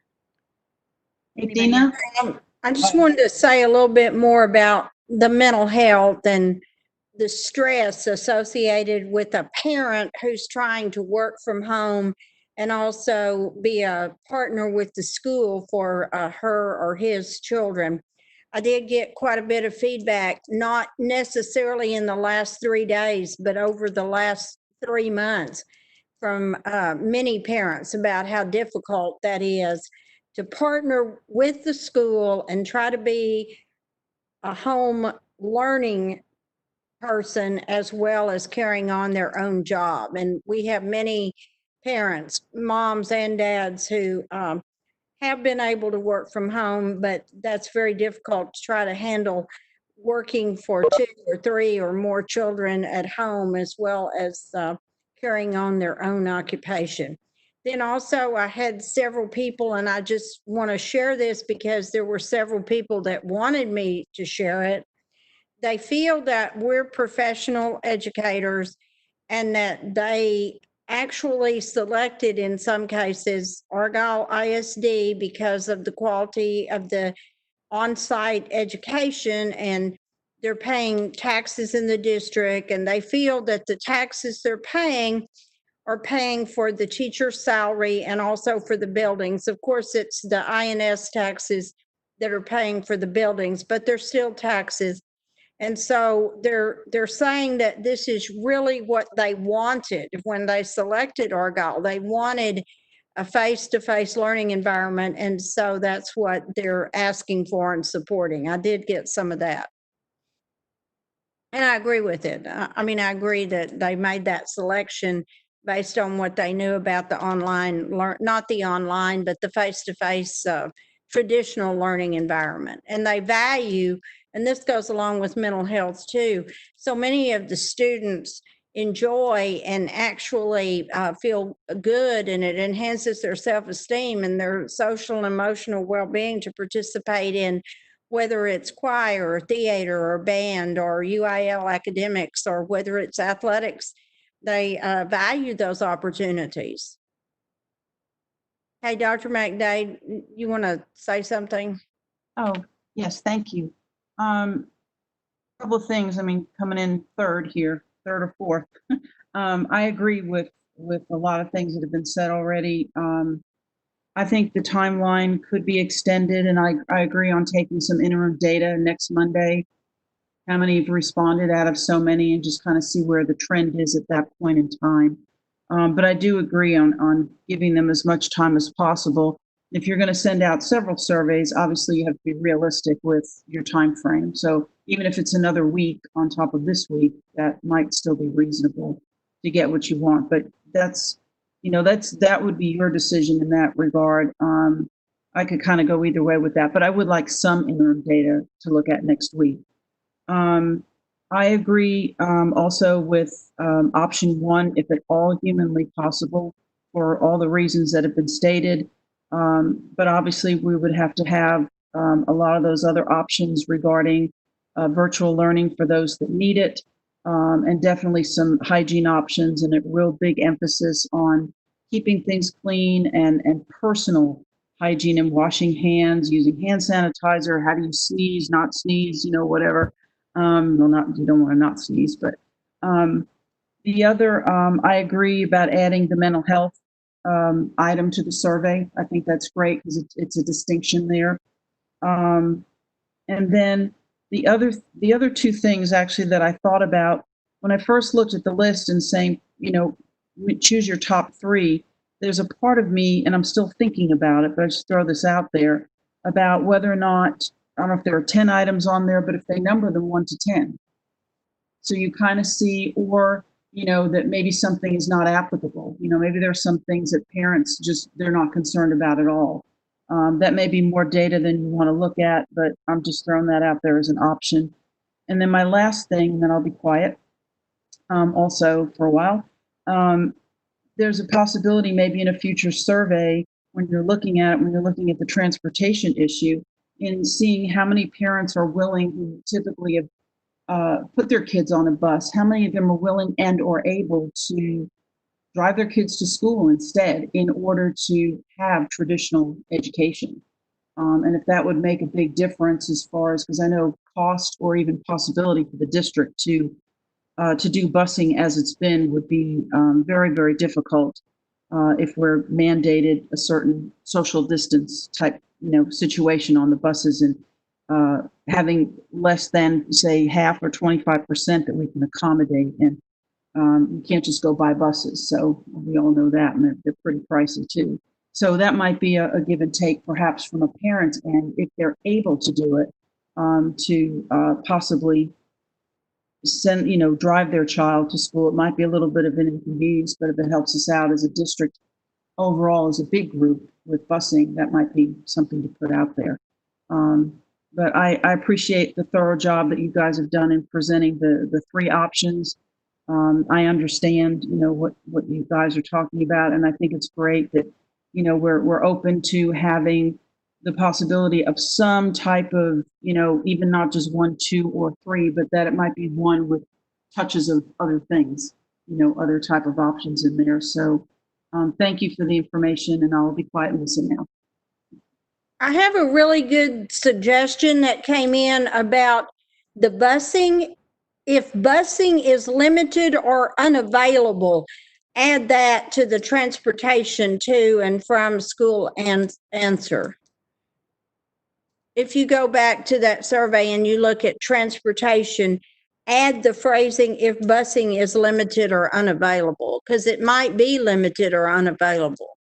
Speaker 2: Hey,
Speaker 11: Anybody
Speaker 2: Dina?
Speaker 11: else?
Speaker 7: I just wanted to say a little bit more about the mental health and the stress associated with a parent who's trying to work from home and also be a partner with the school for her or his children. I did get quite a bit of feedback, not necessarily in the last 3 days, but over the last 3 months from many parents about how difficult that is to partner with the school and try to be a home learning person as well as carrying on their own job. And we have many parents, moms and dads, who have been able to work from home, but that's very difficult to try to handle working for 2 or 3 or more children at home as well as carrying on their own occupation. Then also I had several people, and I just want to share this because there were several people that wanted me to share it. They feel that we're professional educators and that they actually selected in some cases Argyle ISD because of the quality of the on-site education, and they're paying taxes in the district, and they feel that the taxes they're paying are paying for the teacher's salary and also for the buildings. Of course, it's the INS taxes that are paying for the buildings, but they're still taxes. And so they're saying that this is really what they wanted when they selected Argyle. They wanted a face-to-face learning environment, and so that's what they're asking for and supporting. I did get some of that. And I agree with it. I mean, I agree that they made that selection based on what they knew about the online, not the online, but the face-to-face traditional learning environment. And they value, and this goes along with mental health too, so many of the students enjoy and actually feel good, and it enhances their self-esteem and their social and emotional well-being to participate in, whether it's choir or theater or band or UIL academics, or whether it's athletics. They value those opportunities. Hey, Dr. McDade, you want to say something?
Speaker 2: Oh, yes, thank you. Couple of things, I mean, coming in third or fourth. I agree with a lot of things that have been said already. I think the timeline could be extended, and I agree on taking some interim data next Monday. How many have responded out of so many, and just kind of see where the trend is at that point in time. But I do agree on giving them as much time as possible. If you're going to send out several surveys, obviously you have to be realistic with your time frame. So even if it's another week on top of this week, that might still be reasonable to get what you want. But that would be your decision in that regard. I could kind of go either way with that, but I would like some interim data to look at next week. I agree also with option one, if at all humanly possible, for all the reasons that have been stated. But obviously, we would have to have a lot of those other options regarding virtual learning for those that need it, and definitely some hygiene options, and a real big emphasis on keeping things clean and personal hygiene and washing hands, using hand sanitizer. How do you sneeze, not sneeze, whatever. You don't want to not sneeze, but the other, I agree about adding the mental health item to the survey. I think that's great because it's a distinction there. And then the other two things actually that I thought about when I first looked at the list and saying, choose your top three, there's a part of me, and I'm still thinking about it, but I just throw this out there, about whether or not, I don't know if there are 10 items on there, but if they number them 1 to 10. So you kind of see, or, that maybe something is not applicable. Maybe there are some things that parents they're not concerned about at all. That may be more data than you want to look at, but I'm just throwing that out there as an option. And then my last thing, and then I'll be quiet also for a while. There's a possibility maybe in a future survey when you're looking at the transportation issue, in seeing how many parents are willing, who typically have put their kids on a bus, how many of them are willing and or able to drive their kids to school instead in order to have traditional education. And if that would make a big difference as far as, because I know cost or even possibility for the district to do busing as it's been would be very, very difficult if we're mandated a certain social distance type situation on the buses, and having less than, say, half or 25% that we can accommodate. And you can't just go buy buses. So we all know that, and they're pretty pricey too. So that might be a give and take perhaps from a parent, and if they're able to do it, to possibly drive their child to school. It might be a little bit of an inconvenience, but if it helps us out as a district overall, as a big group with busing, that might be something to put out there. But I appreciate the thorough job that you guys have done in presenting the three options. I understand, what you guys are talking about, and I think it's great that, we're open to having the possibility of some type of, even not just 1, 2, or 3, but that it might be one with touches of other things. other type of options in there. So thank you for the information, and I'll be quiet and listen now.
Speaker 7: I have a really good suggestion that came in about the busing. If busing is limited or unavailable, add that to the transportation to and from school and answer. If you go back to that survey and you look at transportation, add the phrasing if busing is limited or unavailable, because it might be limited or unavailable.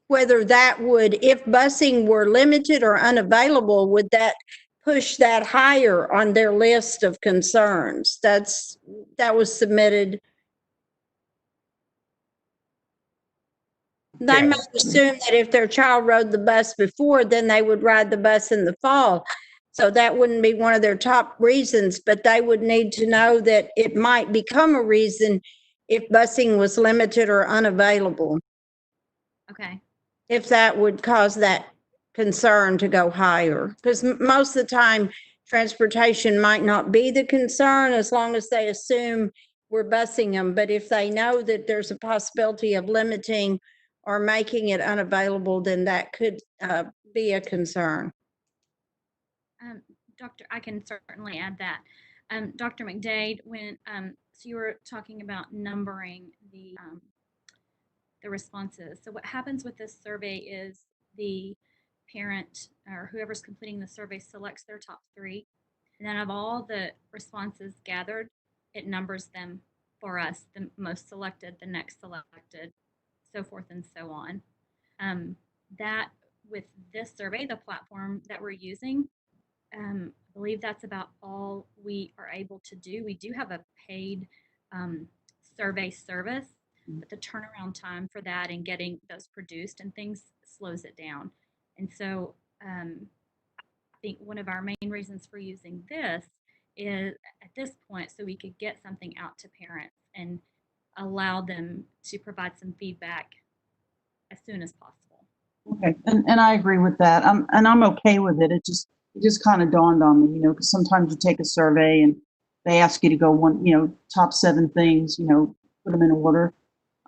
Speaker 7: Whether that would, if busing were limited or unavailable, would that push that higher on their list of concerns? That was submitted. They might assume that if their child rode the bus before, then they would ride the bus in the fall. So that wouldn't be one of their top reasons, but they would need to know that it might become a reason if busing was limited or unavailable.
Speaker 11: Okay.
Speaker 7: If that would cause that concern to go higher. Because most of the time, transportation might not be the concern as long as they assume we're busing them. But if they know that there's a possibility of limiting or making it unavailable, then that could be a concern.
Speaker 11: Doctor, I can certainly add that. Dr. McDade, when so you were talking about numbering the responses. So what happens with this survey is the parent or whoever's completing the survey selects their top 3, and then of all the responses gathered, it numbers them for us: the most selected, the next selected, so forth and so on. That with this survey, the platform that we're using, I believe that's about all we are able to do. We do have a paid survey service, but the turnaround time for that and getting those produced and things slows it down. And so I think one of our main reasons for using this is at this point so we could get something out to parents and allow them to provide some feedback as soon as possible.
Speaker 2: Okay, and I agree with that. I'm okay with it. It just kind of dawned on me, because sometimes you take a survey and they ask you to go top 7 things, put them in order.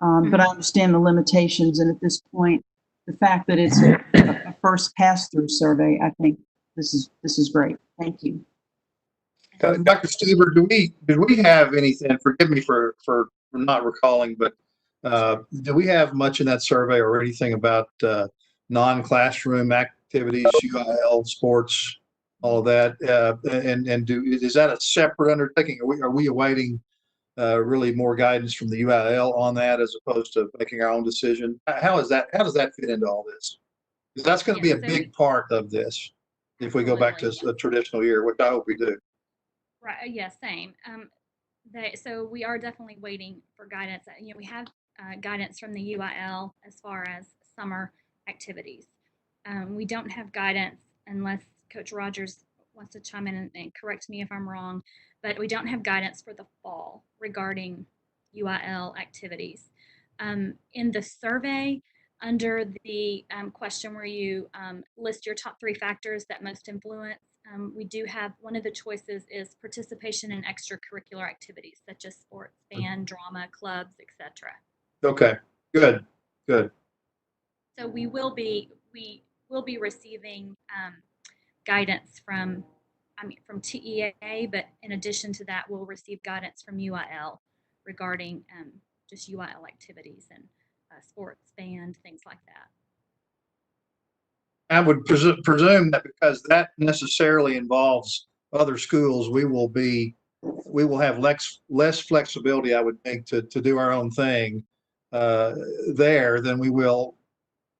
Speaker 2: But I understand the limitations, and at this point, the fact that it's a first pass-through survey, I think this is great. Thank you.
Speaker 3: Dr. Stuber, did we have anything? Forgive me for not recalling, but do we have much in that survey or anything about non-classroom activities, UIL, sports, all of that? And is that a separate undertaking? Are we awaiting really more guidance from the UIL on that as opposed to making our own decision? How does that fit into all this? Because that's going to be a big part of this if we go back to a traditional year, which I hope we do.
Speaker 11: Right. Yeah. Same. So we are definitely waiting for guidance. We have guidance from the UIL as far as summer activities. We don't have guidance unless Coach Rogers wants to chime in and correct me if I'm wrong, but we don't have guidance for the fall regarding UIL activities. In the survey, under the question where you list your top 3 factors that most influence, we do have one of the choices is participation in extracurricular activities such as sports, band, drama, clubs, etc.
Speaker 3: Okay, good.
Speaker 11: So we will be receiving guidance from TEA, but in addition to that, we'll receive guidance from UIL regarding just UIL activities and sports, band, things like that.
Speaker 3: I would presume that because that necessarily involves other schools, we will have less flexibility, I would think, to do our own thing there than we will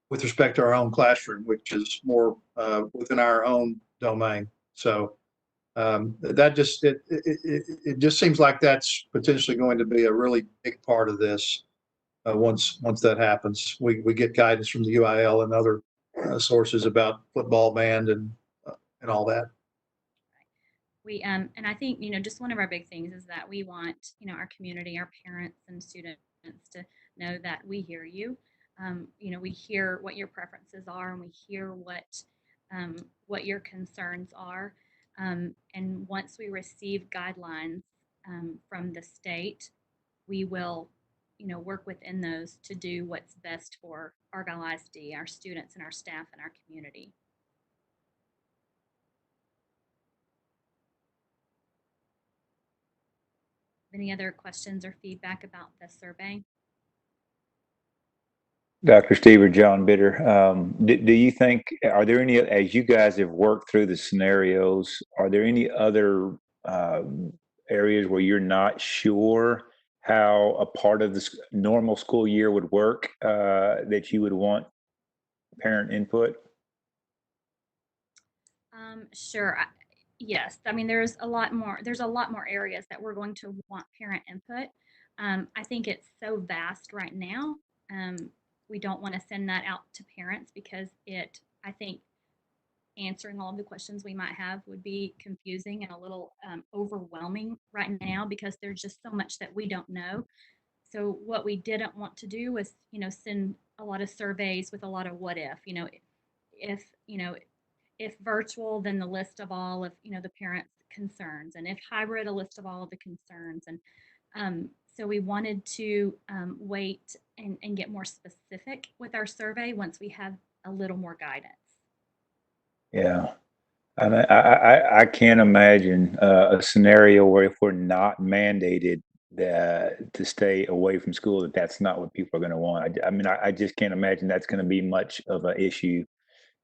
Speaker 3: with respect to our own classroom, which is more within our own domain. So that it just seems like that's potentially going to be a really big part of this. Once that happens, we get guidance from the UIL and other sources about football, band, and all that.
Speaker 11: We and I think just one of our big things is that we want our community, our parents and students to know that we hear you. We hear what your preferences are, and we hear what your concerns are. And once we receive guidelines from the state, we will, work within those to do what's best for Argyle ISD, our students and our staff and our community. Any other questions or feedback about the survey?
Speaker 6: Dr. Steve or John Bitter, do you think, are there any, as you guys have worked through the scenarios, are there any other areas where you're not sure how a part of the normal school year would work that you would want parent input?
Speaker 11: Sure. Yes. I mean, there's a lot more areas that we're going to want parent input. I think it's so vast right now. We don't want to send that out to parents because I think answering all of the questions we might have would be confusing and a little overwhelming right now because there's just so much that we don't know. So what we didn't want to do was, send a lot of surveys with a lot of what if virtual, then the list of all of, the parents' concerns, and if hybrid, a list of all of the concerns. And so we wanted to wait and get more specific with our survey once we have a little more guidance.
Speaker 6: Yeah. I mean, I can't imagine a scenario where if we're not mandated to stay away from school, that's not what people are going to want. I mean, I just can't imagine that's going to be much of an issue.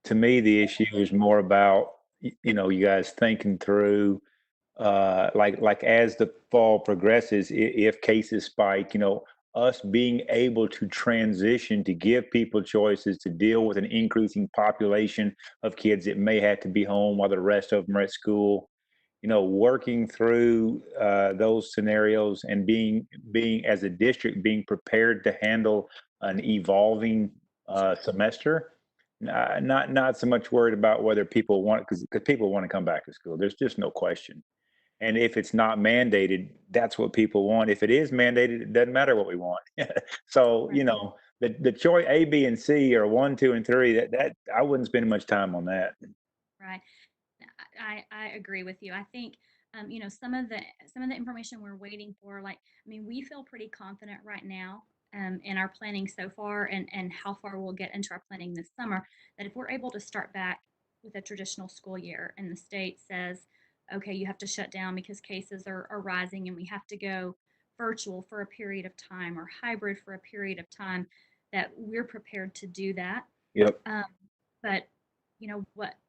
Speaker 6: To me, the issue is more about, you guys thinking through, like as the fall progresses, if cases spike, us being able to transition to give people choices to deal with an increasing population of kids that may have to be home while the rest of them are at school, working through those scenarios and being as a district being prepared to handle an evolving semester. Not so much worried about whether people want, because people want to come back to school. There's just no question. And if it's not mandated, that's what people want. If it is mandated, it doesn't matter what we want. So, the choice A, B, and C are 1, 2, and 3. That I wouldn't spend much time on that.
Speaker 11: Right. I agree with you. I think some of the information we're waiting for, we feel pretty confident right now in our planning so far and how far we'll get into our planning this summer, that if we're able to start back with a traditional school year and the state says, okay, you have to shut down because cases are rising and we have to go virtual for a period of time or hybrid for a period of time, that we're prepared to do that.
Speaker 6: Yep.
Speaker 11: But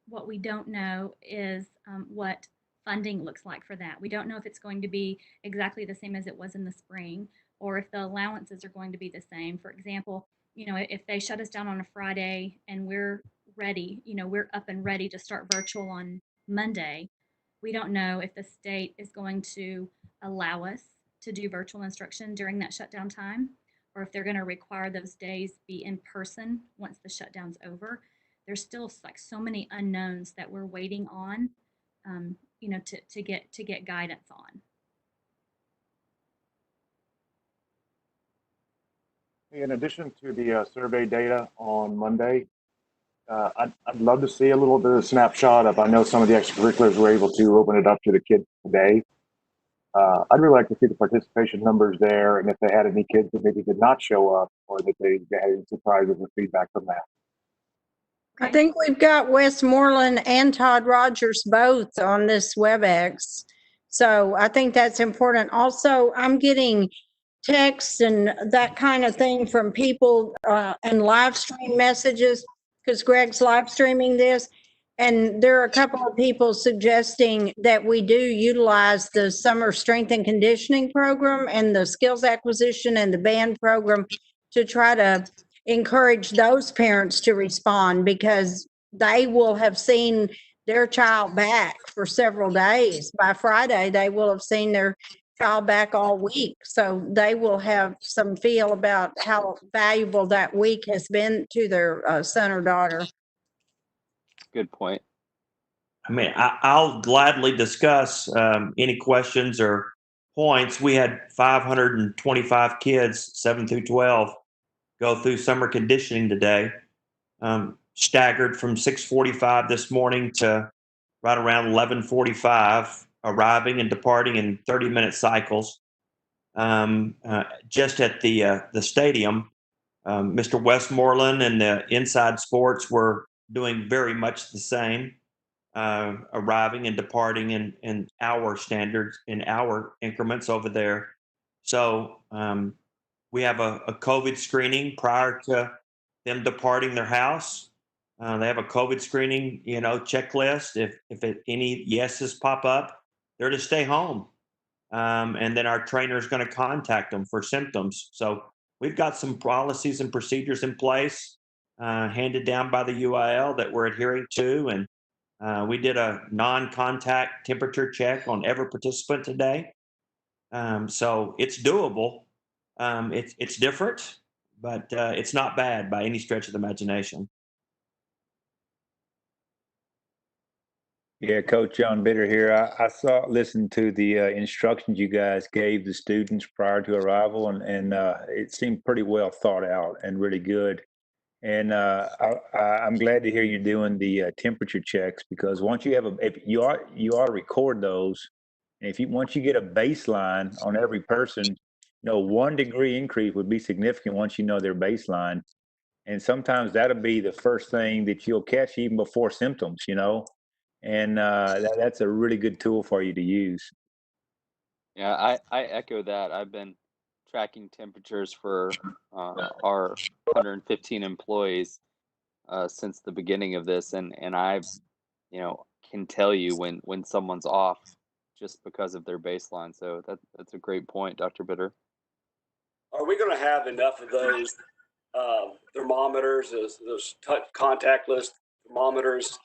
Speaker 11: what we don't know is what funding looks like for that. We don't know if it's going to be exactly the same as it was in the spring, or if the allowances are going to be the same. For example, if they shut us down on a Friday and we're ready, we're up and ready to start virtual on Monday, we don't know if the state is going to allow us to do virtual instruction during that shutdown time, or if they're going to require those days be in person once the shutdown's over. There's still so many unknowns that we're waiting on, to get guidance on.
Speaker 12: In addition to the survey data on Monday, I'd love to see a little bit of a snapshot of, I know some of the extracurriculars were able to open it up to the kids today. I'd really like to see the participation numbers there, and if they had any kids that maybe did not show up, or that they had any surprises or feedback from that.
Speaker 7: I think we've got Westmoreland and Todd Rogers both on this WebEx. So I think that's important. Also, I'm getting texts and that kind of thing from people and live stream messages, because Greg's live streaming this. And there are a couple of people suggesting that we do utilize the summer strength and conditioning program and the skills acquisition and the band program to try to encourage those parents to respond, because they will have seen their child back for several days. By Friday, they will have seen their child back all week. So they will have some feel about how valuable that week has been to their son or daughter.
Speaker 1: Good point.
Speaker 13: I mean, I'll gladly discuss any questions or points. We had 525 kids, 7 through 12, go through summer conditioning today, staggered from 6:45 this morning to right around 11:45, arriving and departing in 30-minute cycles. just at the stadium. Mr. Westmoreland and the Inside Sports were doing very much the same, arriving and departing in hour standards, in hour increments over there. So we have a COVID screening prior to them departing their house. They have a COVID screening, checklist. If any yeses pop up, they're to stay home. And then our trainer is going to contact them for symptoms. So we've got some policies and procedures in place handed down by the UIL that we're adhering to. And we did a non-contact temperature check on every participant today. So it's doable. It's different, but it's not bad by any stretch of the imagination.
Speaker 6: Yeah, Coach John Bitter here. I listened to the instructions you guys gave the students prior to arrival, and it seemed pretty well thought out and really good. And I'm glad to hear you're doing the temperature checks, because once you have if you ought to record those, and once you get a baseline on every person, 1 degree increase would be significant once you know their baseline, and sometimes that'll be the first thing that you'll catch even before symptoms, and that's a really good tool for you to use.
Speaker 1: Yeah, I echo that. I've been tracking temperatures for our 115 employees since the beginning of this, and I, can tell you when someone's off just because of their baseline. So that's a great point, Dr. Bitter.
Speaker 4: Are we going to have enough of those thermometers, those contactless thermometers,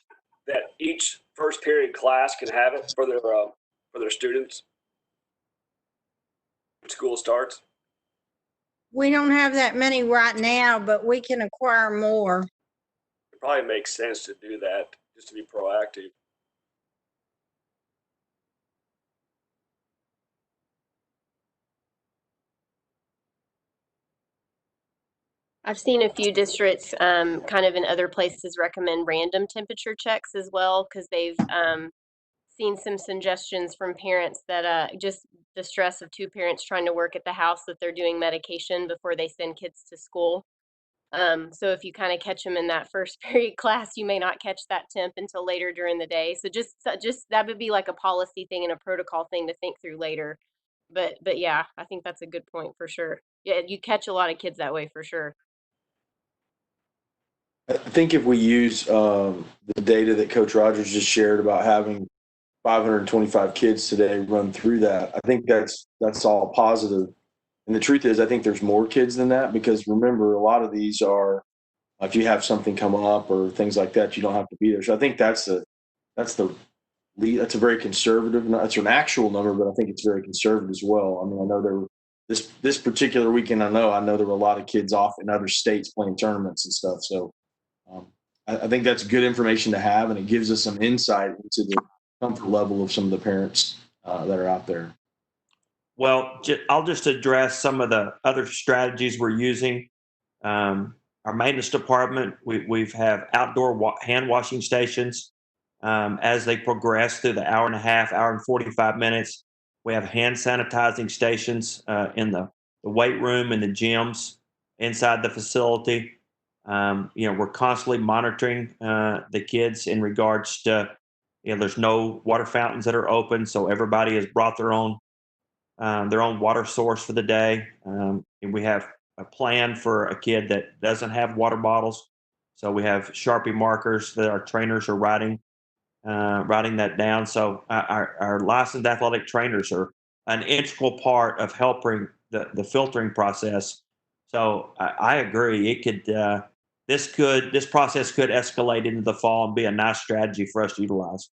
Speaker 4: that each first period class can have it for their students when school starts?
Speaker 7: We don't have that many right now, but we can acquire more.
Speaker 4: It probably makes sense to do that, just to be proactive.
Speaker 10: I've seen a few districts kind of in other places recommend random temperature checks as well, because they've seen some suggestions from parents that just the stress of two parents trying to work at the house, that they're doing medication before they send kids to school. So if you kind of catch them in that first period class, you may not catch that temp until later during the day. So just that would be like a policy thing and a protocol thing to think through later. But yeah, I think that's a good point for sure. Yeah, you catch a lot of kids that way for sure.
Speaker 5: I think if we use the data that Coach Rogers just shared about having 525 kids today run through that, I think that's all positive. And the truth is, I think there's more kids than that, because remember, a lot of these are, if you have something come up or things like that, you don't have to be there. So I think that's a very conservative. That's an actual number, but I think it's very conservative as well. I mean, I know there were this particular weekend. I know there were a lot of kids off in other states playing tournaments and stuff. So I think that's good information to have, and it gives us some insight into the comfort level of some of the parents that are out there.
Speaker 13: Well, I'll just address some of the other strategies we're using. Our maintenance department, we've have outdoor hand washing stations. As they progress through the hour and a half, hour and 45 minutes, we have hand sanitizing stations in the weight room and the gyms inside the facility. We're constantly monitoring the kids in regards to, there's no water fountains that are open, so everybody has brought their own water source for the day. And we have a plan for a kid that doesn't have water bottles. So we have Sharpie markers that our trainers are writing that down. So our licensed athletic trainers are an integral part of helping the filtering process. So I agree. It could this process could escalate into the fall and be a nice strategy for us to utilize.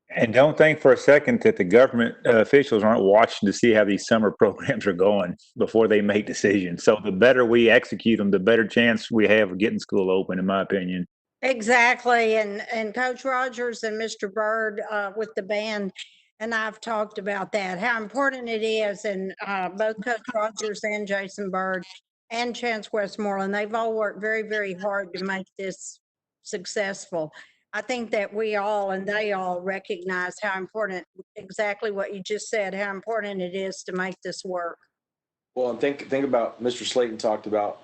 Speaker 6: And don't think for a second that the government officials aren't watching to see how these summer programs are going before they make decisions. So the better we execute them, the better chance we have of getting school open, in my opinion.
Speaker 7: Exactly. And Coach Rogers and Mr. Bird with the band and I've talked about that, how important it is. And both Coach Rogers and Jason Bird and Chance Westmoreland, they've all worked very, very hard to make this successful. I think that we all and they all recognize how important, exactly what you just said, how important it is to make this work.
Speaker 5: Well, and think about Mr. Slayton talked about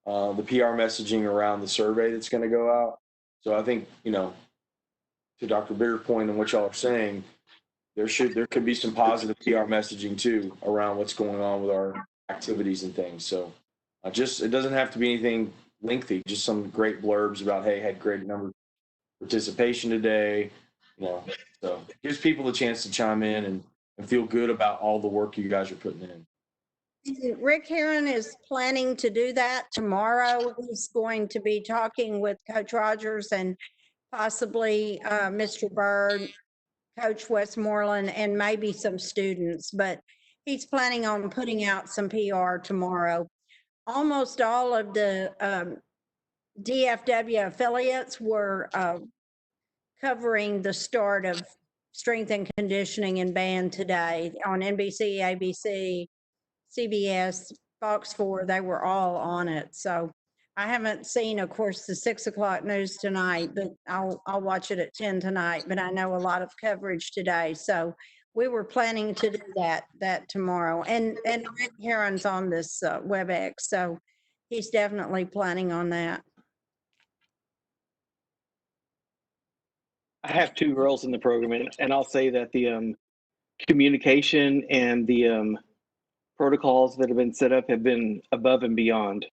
Speaker 5: the PR messaging around the survey that's going to go out. So I think, to Dr. Beer's point and what y'all are saying, there could be some positive PR messaging too around what's going on with our activities and things. So it doesn't have to be anything lengthy, just some great blurbs about, hey, had great number of participation today, so it gives people a chance to chime in and feel good about all the work you guys are putting in.
Speaker 7: Rick Heron is planning to do that tomorrow. He's going to be talking with Coach Rogers and possibly Mr. Bird, Coach Westmoreland, and maybe some students, but he's planning on putting out some PR tomorrow. Almost all of the DFW affiliates were covering the start of strength and conditioning and band today on NBC, ABC, CBS, Fox 4. They were all on it. So I haven't seen, of course, the 6 o'clock news tonight, but I'll watch it at 10 tonight. But I know a lot of coverage today. So we were planning to do that tomorrow. And Rick Heron's on this WebEx, so he's definitely planning on that.
Speaker 14: I have 2 girls in the program, and I'll say that the communication and the protocols that have been set up have been above and beyond.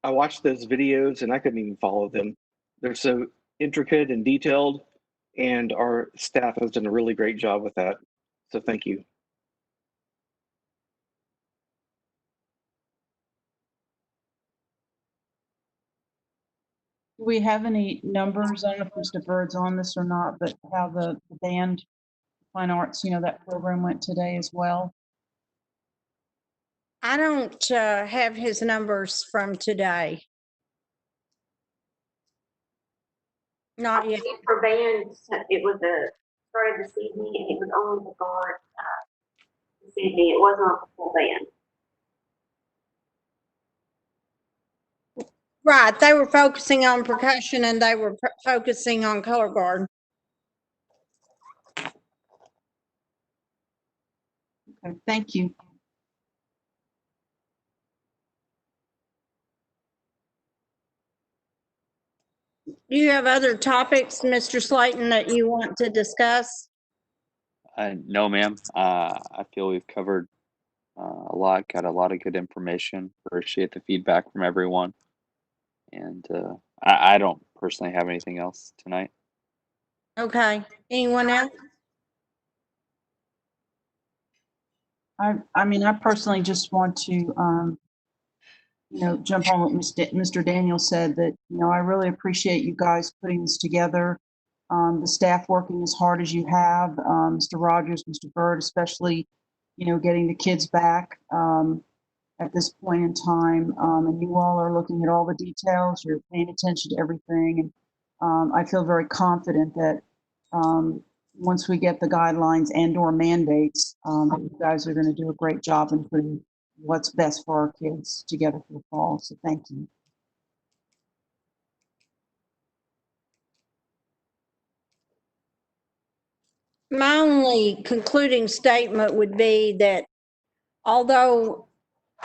Speaker 14: I watched those videos and I couldn't even follow them. They're so intricate and detailed, and our staff has done a really great job with that. So thank you.
Speaker 2: Do we have any numbers? I don't know if Mr. Bird's on this or not, but how the band, fine arts, that program went today as well?
Speaker 7: I don't have his numbers from today. Not yet.
Speaker 15: For bands, it was started this evening, and it was on the guard this evening. It wasn't on the full band.
Speaker 7: Right, they were focusing on percussion and they were focusing on color guard.
Speaker 2: Okay, thank you.
Speaker 7: Do you have other topics, Mr. Slayton, that you want to discuss?
Speaker 1: No, ma'am. I feel we've covered a lot, got a lot of good information. Appreciate the feedback from everyone. And I don't personally have anything else tonight.
Speaker 7: Okay, anyone else?
Speaker 2: I mean, I personally just want to, jump on what Mr. Daniel said, that, I really appreciate you guys putting this together. The staff working as hard as you have, Mr. Rogers, Mr. Bird, especially, getting the kids back at this point in time. And you all are looking at all the details, you're paying attention to everything. And I feel very confident that once we get the guidelines and or mandates, you guys are going to do a great job in putting what's best for our kids together for the fall. So thank you.
Speaker 7: My only concluding statement would be that although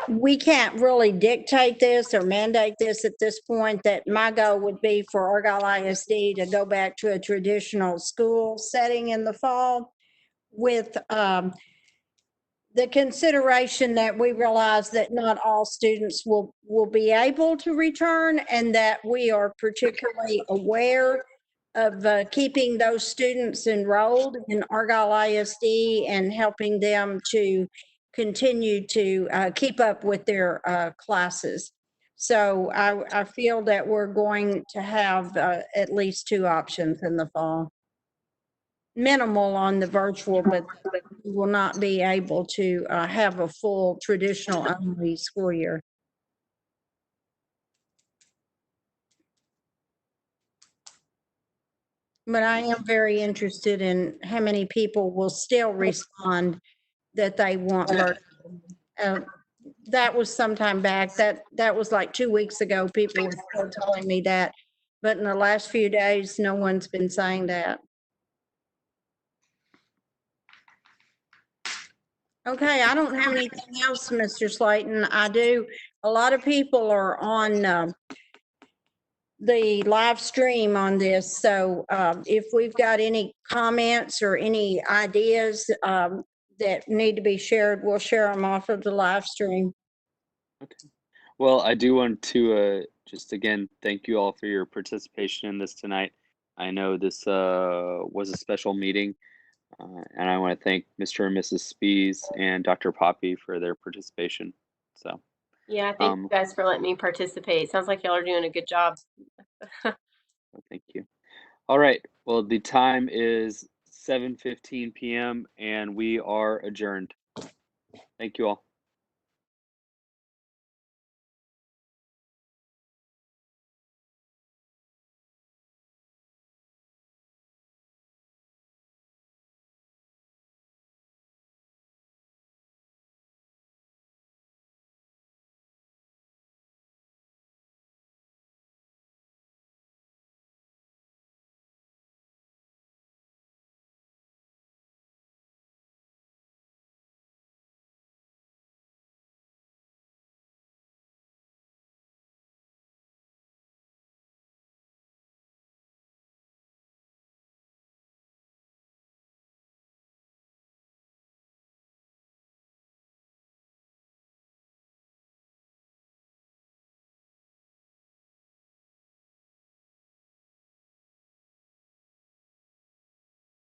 Speaker 7: we can't really dictate this or mandate this at this point, that my goal would be for Argyle ISD to go back to a traditional school setting in the fall with the consideration that we realize that not all students will be able to return, and that we are particularly aware of keeping those students enrolled in Argyle ISD and helping them to continue to keep up with their classes. So I feel that we're going to have at least 2 options in the fall. Minimal on the virtual, but we will not be able to have a full traditional only school year. But I am very interested in how many people will still respond that they want virtual. That was sometime back. That was like 2 weeks ago. People were still telling me that. But in the last few days, no one's been saying that. Okay, I don't have anything else, Mr. Slayton. I do. A lot of people are on the live stream on this. So if we've got any comments or any ideas that need to be shared, we'll share them off of the live stream.
Speaker 1: Okay. Well, I do want to just again thank you all for your participation in this tonight. I know this was a special meeting, and I want to thank Mr. and Mrs. Spees and Dr. Poppy for their participation. So,
Speaker 10: Yeah, thank you guys for letting me participate. Sounds like y'all are doing a good job.
Speaker 1: thank you. All right. Well, the time is 7:15 p.m. and we are adjourned. Thank you all.